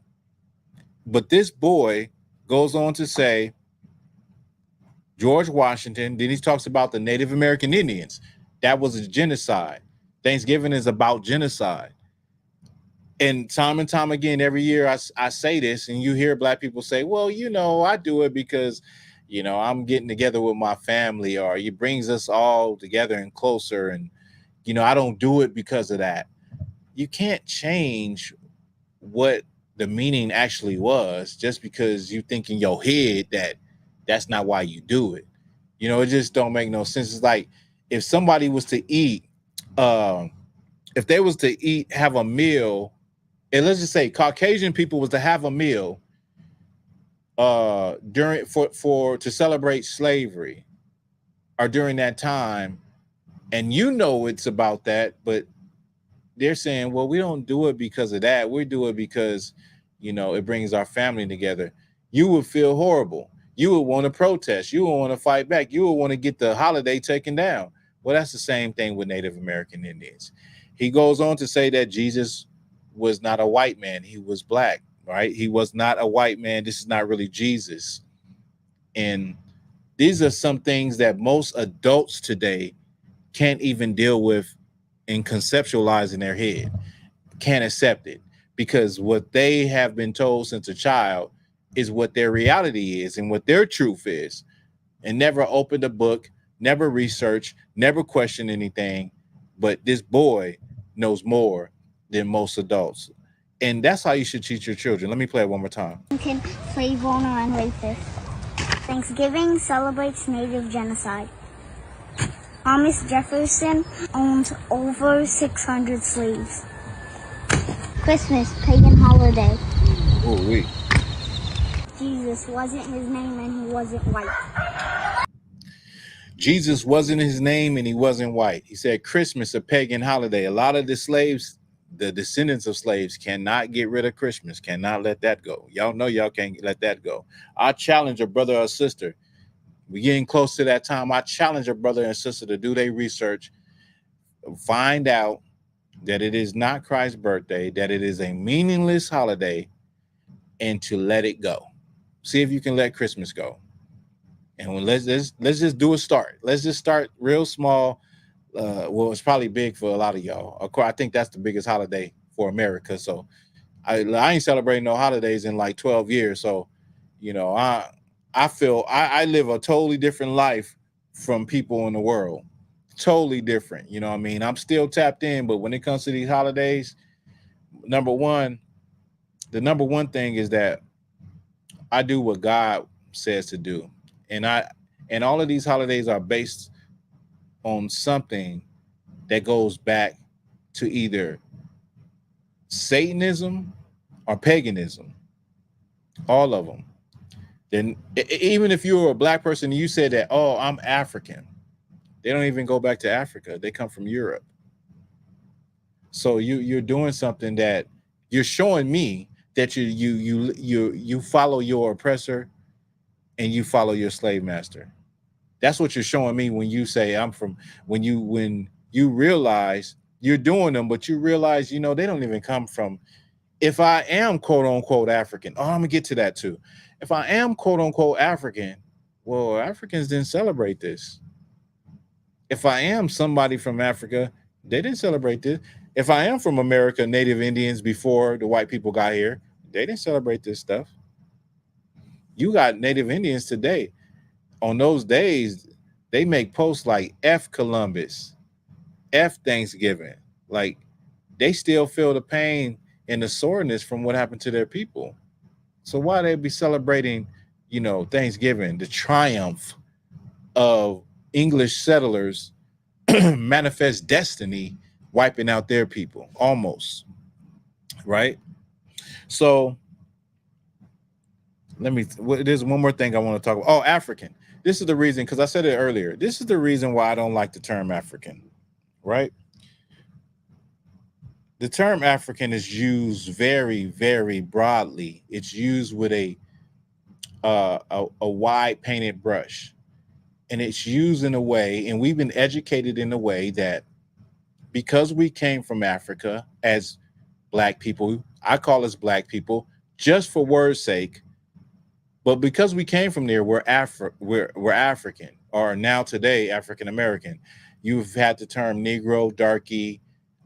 But this boy goes on to say, George Washington, then he talks about the Native American Indians. That was a genocide. Thanksgiving is about genocide. And time again, every year I say this, and you hear black people say, well, I do it because, I'm getting together with my family, or it brings us all together and closer. And, I don't do it because of that. You can't change what the meaning actually was just because you think in your head that that's not why you do it. It just don't make no sense. It's like if somebody was to eat, if they was to have a meal, and let's just say Caucasian people was to have a meal to celebrate slavery or during that time, and it's about that, but they're saying, well, we don't do it because of that. We do it because, it brings our family together. You would feel horrible. You would want to protest. You would want to fight back. You would want to get the holiday taken down. Well, that's the same thing with Native American Indians. He goes on to say that Jesus was not a white man. He was black, right? He was not a white man. This is not really Jesus. And these are some things that most adults today can't even deal with and conceptualize in their head, can't accept it, because what they have been told since a child is what their reality is and what their truth is, and never opened a book, never researched, never questioned anything. But this boy knows more than most adults. And that's how you should teach your children. Let me play it one more time. Lincoln, slave owner and rapist. Thanksgiving celebrates Native genocide. Thomas Jefferson owns over 600 slaves. Christmas, pagan holiday. Oh, wait. Jesus wasn't his name and he wasn't white. Jesus wasn't his name and he wasn't white. He said Christmas, a pagan holiday. A lot of the slaves, the descendants of slaves, cannot get rid of Christmas, cannot let that go. Y'all know y'all can't let that go. I challenge a brother or sister. We're getting close to that time. I challenge a brother and sister to do their research, find out that it is not Christ's birthday, that it is a meaningless holiday, and to let it go. See if you can let Christmas go. And let's just do a start. Let's just start real small. Well, it's probably big for a lot of y'all. Of course, I think that's the biggest holiday for America. So I ain't celebrating no holidays in like 12 years. So, you know, I feel I live a totally different life from people in the world. Totally different. You know what I mean? I'm still tapped in, but when it comes to these holidays, the number one thing is that I do what God says to do. And all of these holidays are based on something that goes back to either Satanism or paganism. All of them. Then even if you're a black person and you said that, oh, I'm African, they don't even go back to Africa. They come from Europe. So you're doing something that you're showing me that you follow your oppressor and you follow your slave master. That's what you're showing me when you say when you realize you're doing them, but you realize, you know, they don't even come from, if I am quote unquote African, I'm gonna get to that too. If I am quote unquote African, well, Africans didn't celebrate this. If I am somebody from Africa, they didn't celebrate this. If I am from America, Native Indians before the white people got here, they didn't celebrate this stuff. You got Native Indians today. On those days, they make posts like F Columbus, F Thanksgiving. Like, they still feel the pain and the soreness from what happened to their people. So why they be celebrating, you know, Thanksgiving, the triumph of English settlers manifest destiny wiping out their people, almost, right? So there's one more thing I want to talk about. Oh, African. This is the reason, because I said it earlier. This is the reason why I don't like the term African, right? The term African is used very, very broadly. It's used with a wide painted brush. And it's used in a way, and we've been educated in a way that because we came from Africa as black people, I call us black people just for word's sake, but because we came from there, we're African, or now today African American. You've had the term Negro, darky,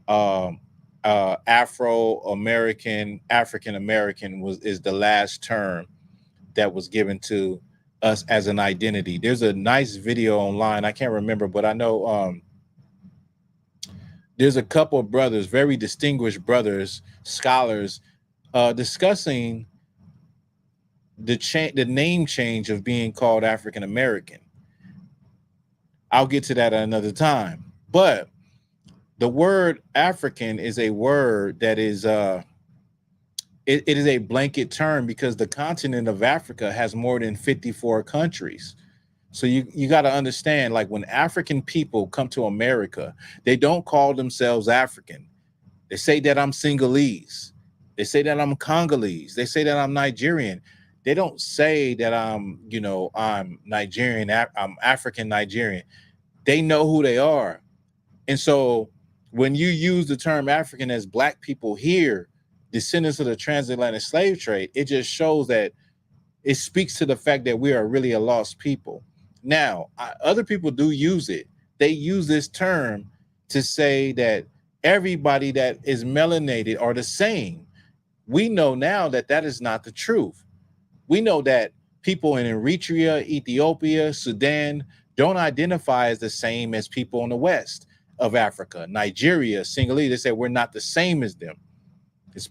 Afro-American, African American is the last term that was given to us as an identity. There's a nice video online. I can't remember, but I know there's a couple of brothers, very distinguished brothers, scholars, discussing the name change of being called African American. I'll get to that at another time. But the word African is a word that is it is a blanket term because the continent of Africa has more than 54 countries. So you got to understand, like, when African people come to America, they don't call themselves African. They say that I'm Sinhalese. They say that I'm Congolese. They say that I'm Nigerian. They don't say that I'm Nigerian. I'm African Nigerian. They know who they are. And so when you use the term African as black people here, descendants of the transatlantic slave trade, it just shows that it speaks to the fact that we are really a lost people. Now, other people do use it. They use this term to say that everybody that is melanated are the same. We know now that that is not the truth. We know that people in Eritrea, Ethiopia, Sudan don't identify as the same as people in the west of Africa. Nigeria, Sinhalese, they say we're not the same as them.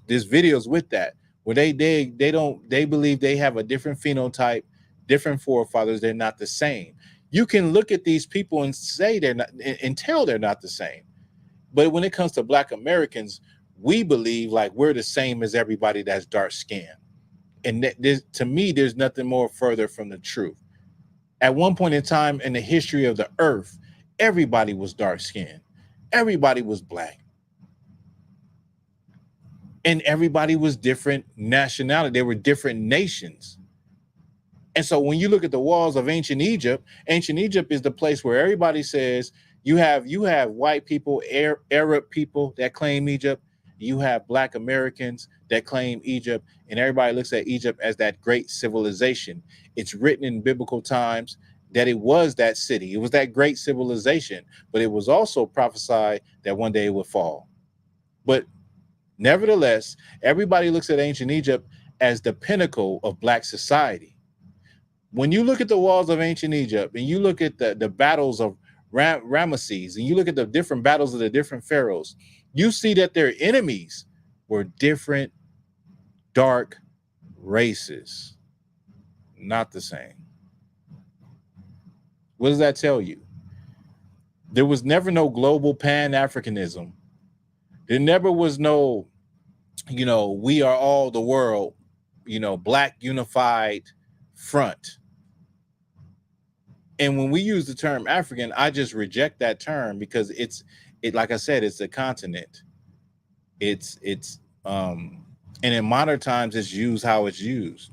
There's videos with that where they believe they have a different phenotype, different forefathers. They're not the same. You can look at these people and say they're not, and tell they're not the same. But when it comes to Black Americans, we believe like we're the same as everybody that's dark skinned. And to me, there's nothing more further from the truth. At one point in time in the history of the earth, everybody was dark skinned. Everybody was Black. And everybody was different nationality. They were different nations. And so when you look at the walls of ancient Egypt is the place where everybody says you have white people, Arab people that claim Egypt. You have Black Americans that claim Egypt, and everybody looks at Egypt as that great civilization. It's written in biblical times that it was that city. It was that great civilization, but it was also prophesied that one day it would fall. But nevertheless, everybody looks at ancient Egypt as the pinnacle of Black society. When you look at the walls of ancient Egypt and you look at the battles of Ramesses and you look at the different battles of the different pharaohs, you see that their enemies were different dark races, not the same. What does that tell you? There was never no global Pan-Africanism. There never was no, we are all the world, Black unified front. And when we use the term African, I just reject that term because it like I said, it's a continent. And in modern times, it's used how it's used.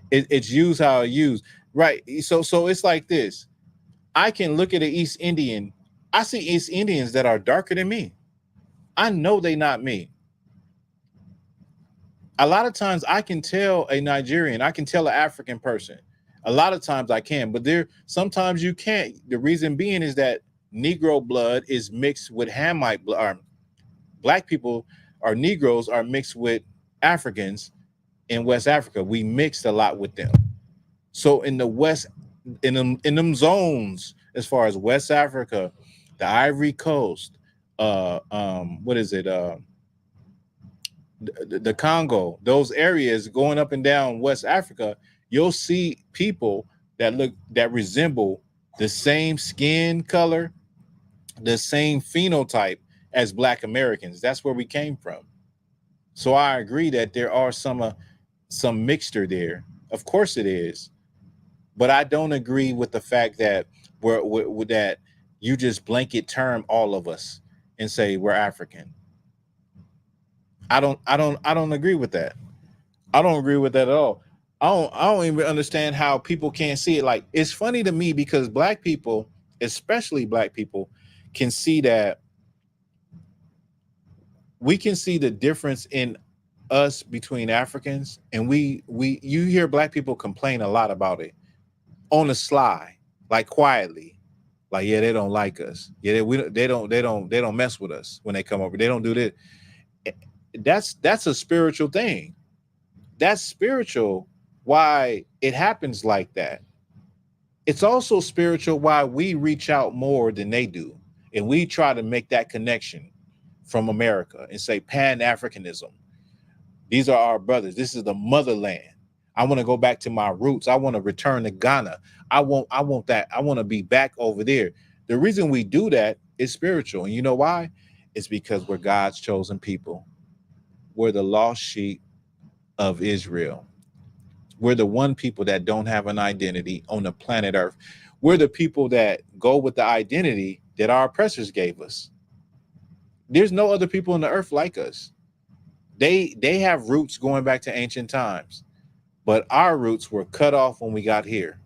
It's used how it's used, right? So it's like this. I can look at an East Indian. I see East Indians that are darker than me. I know they not me. A lot of times I can tell a Nigerian, I can tell an African person. A lot of times I can, but sometimes you can't. The reason being is that Negro blood is mixed with Hamite blood. Black people or Negroes are mixed with Africans in West Africa. We mixed a lot with them. So in the West, in them zones, as far as West Africa, the Ivory Coast, what is it? The Congo, those areas going up and down West Africa, you'll see people that resemble the same skin color, the same phenotype as Black Americans. That's where we came from. So I agree that there are some mixture there. Of course it is. But I don't agree with the fact that that you just blanket term all of us and say we're African. I don't agree with that. I don't agree with that at all. I don't even understand how people can't see it. Like, it's funny to me because Black people, especially Black people, can see that we can see the difference in us between Africans, and you hear Black people complain a lot about it on the sly, like quietly, like, yeah, they don't like us. Yeah, they don't mess with us when they come over. They don't do this. That's a spiritual thing. That's spiritual. Why it happens like that. It's also spiritual why we reach out more than they do, and we try to make that connection from America and say Pan-Africanism. These are our brothers. This is the motherland. I want to go back to my roots. I want to return to Ghana. I want that. I want to be back over there. The reason we do that is spiritual. And you know why? It's because we're God's chosen people. We're the lost sheep of Israel. We're the one people that don't have an identity on the planet Earth. We're the people that go with the identity that our oppressors gave us. There's no other people on the earth like us. They have roots going back to ancient times, but our roots were cut off when we got here.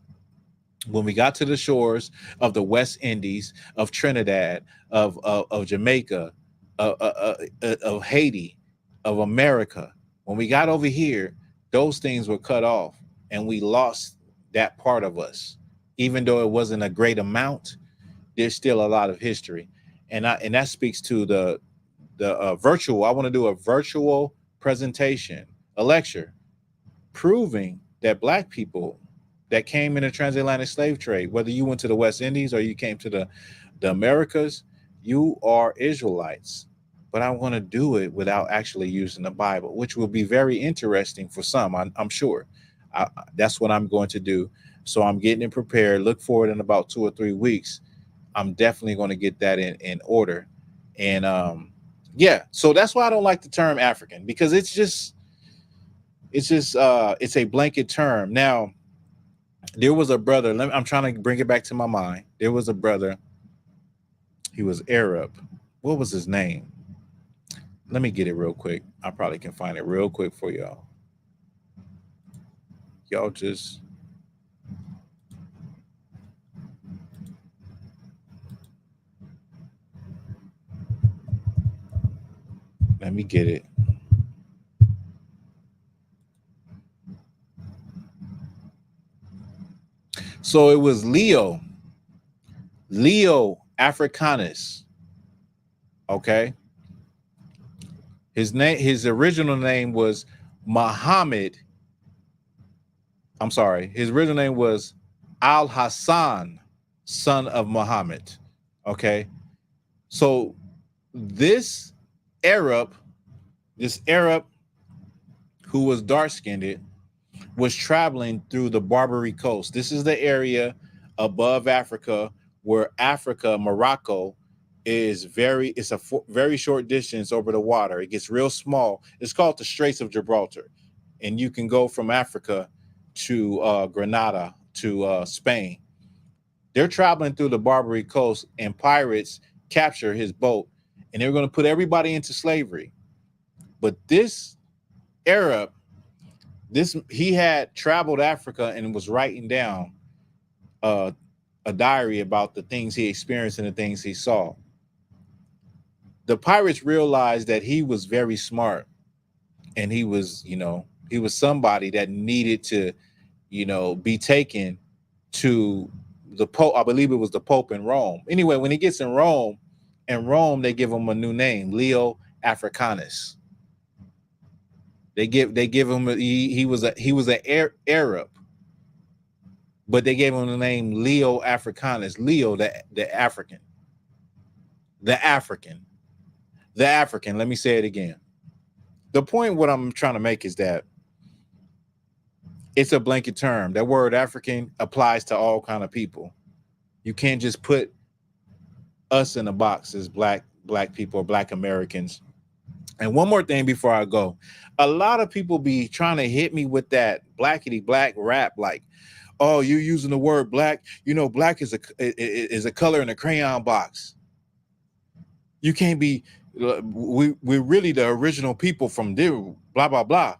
When we got to the shores of the West Indies, of Trinidad, of Jamaica, of Haiti, of America, when we got over here, those things were cut off, and we lost that part of us. Even though it wasn't a great amount, there's still a lot of history, and that speaks to the virtual. I want to do a virtual presentation, a lecture, proving that Black people that came in the transatlantic slave trade, whether you went to the West Indies or you came to the Americas, you are Israelites. but I want to do it without actually using the Bible, which will be very interesting for some. I'm sure. That's what I'm going to do. So I'm getting it prepared. Look for it in about 2 or 3 weeks. I'm definitely going to get that in order. And yeah, so that's why I don't like the term African, because it's a blanket term. Now, there was a brother. I'm trying to bring it back to my mind. There was a brother. He was Arab. What was his name? Let me get it real quick. I probably can find it real quick for y'all. Y'all just let me get it. So it was Leo Africanus. Okay. His original name was Muhammad. I'm sorry. His original name was Al Hassan, son of Muhammad. Okay. So this Arab who was dark-skinned was traveling through the Barbary Coast. This is the area above Africa where Morocco is it's a very short distance over the water. It gets real small. It's called the Straits of Gibraltar. And you can go from Africa to Grenada to Spain. They're traveling through the Barbary Coast, and pirates capture his boat, and they're going to put everybody into slavery. But this Arab, he had traveled Africa and was writing down a diary about the things he experienced and the things he saw. The pirates realized that he was very smart, and he was somebody that needed to, be taken to the Pope. I believe it was the Pope in Rome. Anyway, when he gets in Rome, they give him a new name, Leo Africanus. They give him he was an Arab, but they gave him the name Leo Africanus. Leo, the African. Let me say it again. The point what I'm trying to make is that it's a blanket term. That word African applies to all kind of people. You can't just put us in a box as black people or black Americans. And one more thing before I go. A lot of people be trying to hit me with that blackity black rap, like, oh, you're using the word black. Black is a color in a crayon box. You can't be, we're really the original people from there, blah, blah, blah.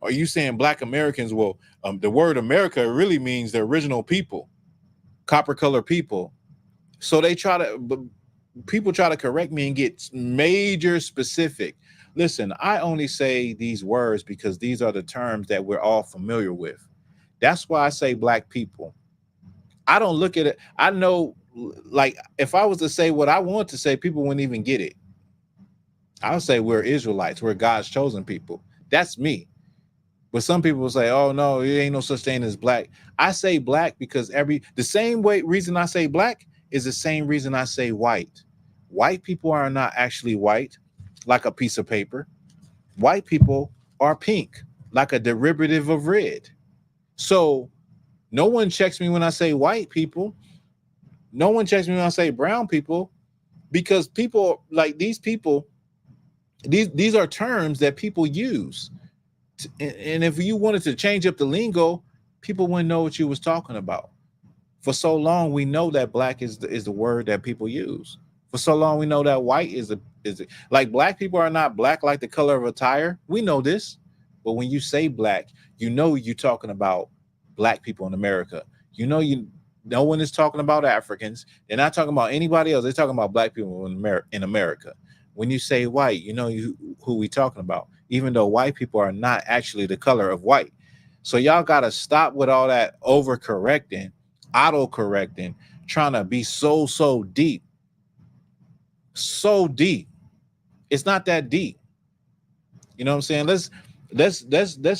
Are you saying black Americans? Well, the word America really means the original people, copper color people. So people try to correct me and get major specific. Listen, I only say these words because these are the terms that we're all familiar with. That's why I say black people. I don't look at it. I know, like, if I was to say what I want to say, people wouldn't even get it. I would say we're Israelites. We're God's chosen people. That's me. But some people will say, oh, no, there ain't no such thing as black. I say black because the same reason I say black is the same reason I say white. White people are not actually white, like a piece of paper. White people are pink, like a derivative of red. So no one checks me when I say white people. No one checks me when I say brown people, because people like these people, these are terms that people use. And if you wanted to change up the lingo, people wouldn't know what you was talking about. For so long, we know that black is the word that people use. For so long, we know that white is like black people are not black like the color of a tire. We know this. But when you say black, you're talking about black people in America. No one is talking about Africans. They're not talking about anybody else. They're talking about black people in America. When you say white, who we talking about, even though white people are not actually the color of white. So y'all got to stop with all that overcorrecting, auto-correcting, trying to be so deep. So deep. It's not that deep. You know what I'm saying? Let's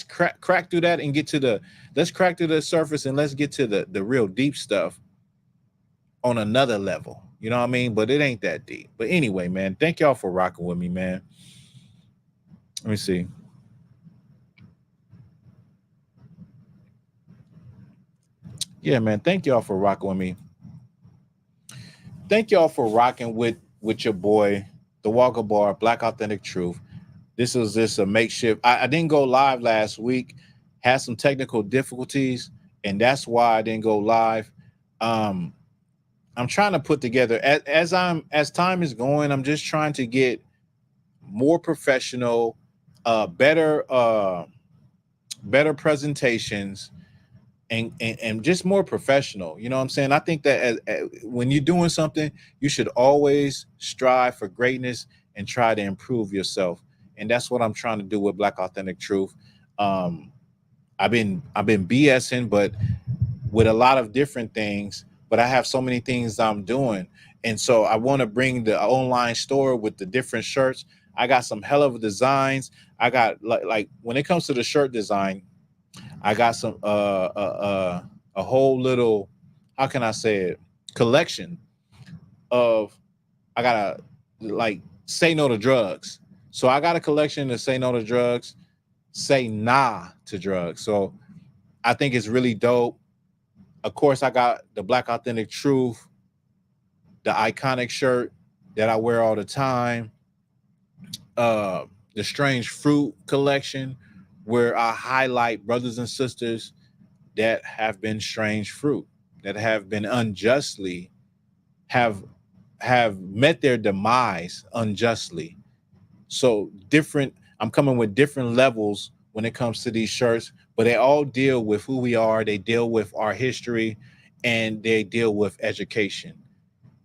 crack through that and let's crack through the surface, and let's get to the real deep stuff on another level. You know what I mean? But it ain't that deep. But anyway, man, thank y'all for rocking with me, man. Let me see. Yeah, man, thank y'all for rocking with me. Thank y'all for rocking with your boy, Thawahgabar, Black Authentic Truth. This was just a makeshift. I didn't go live last week, had some technical difficulties, and that's why I didn't go live. I'm trying to put together as time is going, I'm just trying to get more professional, better presentations, and just more professional. You know what I'm saying? I think that when you're doing something, you should always strive for greatness and try to improve yourself. And that's what I'm trying to do with Black Authentic Truth. I've been BSing, but with a lot of different things, but I have so many things I'm doing. And so I want to bring the online store with the different shirts. I got some hell of designs. I got like when it comes to the shirt design, I got some a whole little, how can I say it, collection of, I got a like say no to drugs. So I got a collection to say no to drugs, say nah to drugs. So I think it's really dope. Of course, I got the Black Authentic Truth, the iconic shirt that I wear all the time, the Strange Fruit collection, where I highlight brothers and sisters that have been strange fruit, that have been unjustly, have met their demise unjustly. So different, I'm coming with different levels when it comes to these shirts, but they all deal with who we are, they deal with our history, and they deal with education.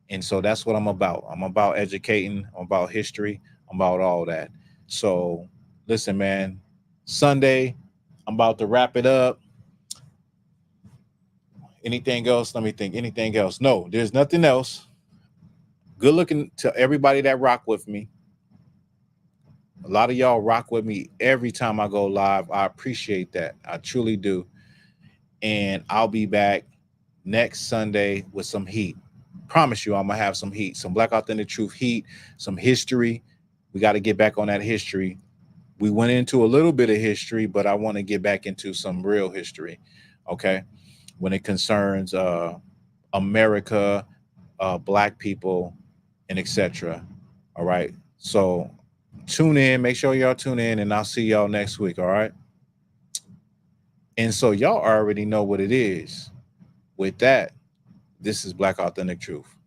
And so that's what I'm about. I'm about educating, I'm about history, I'm about all that. So listen, man, Sunday, I'm about to wrap it up. Anything else? Let me think. Anything else? No, there's nothing else. Good looking to everybody that rock with me. A lot of y'all rock with me every time I go live. I appreciate that. I truly do. And I'll be back next Sunday with some heat. Promise you I'm going to have some heat, some Black Authentic Truth heat, some history. We got to get back on that history. We went into a little bit of history, but I want to get back into some real history, okay? When it concerns America, Black people, and etc. All right? So tune in. Make sure y'all tune in, and I'll see y'all next week, all right? And so y'all already know what it is. With that, this is Black Authentic Truth.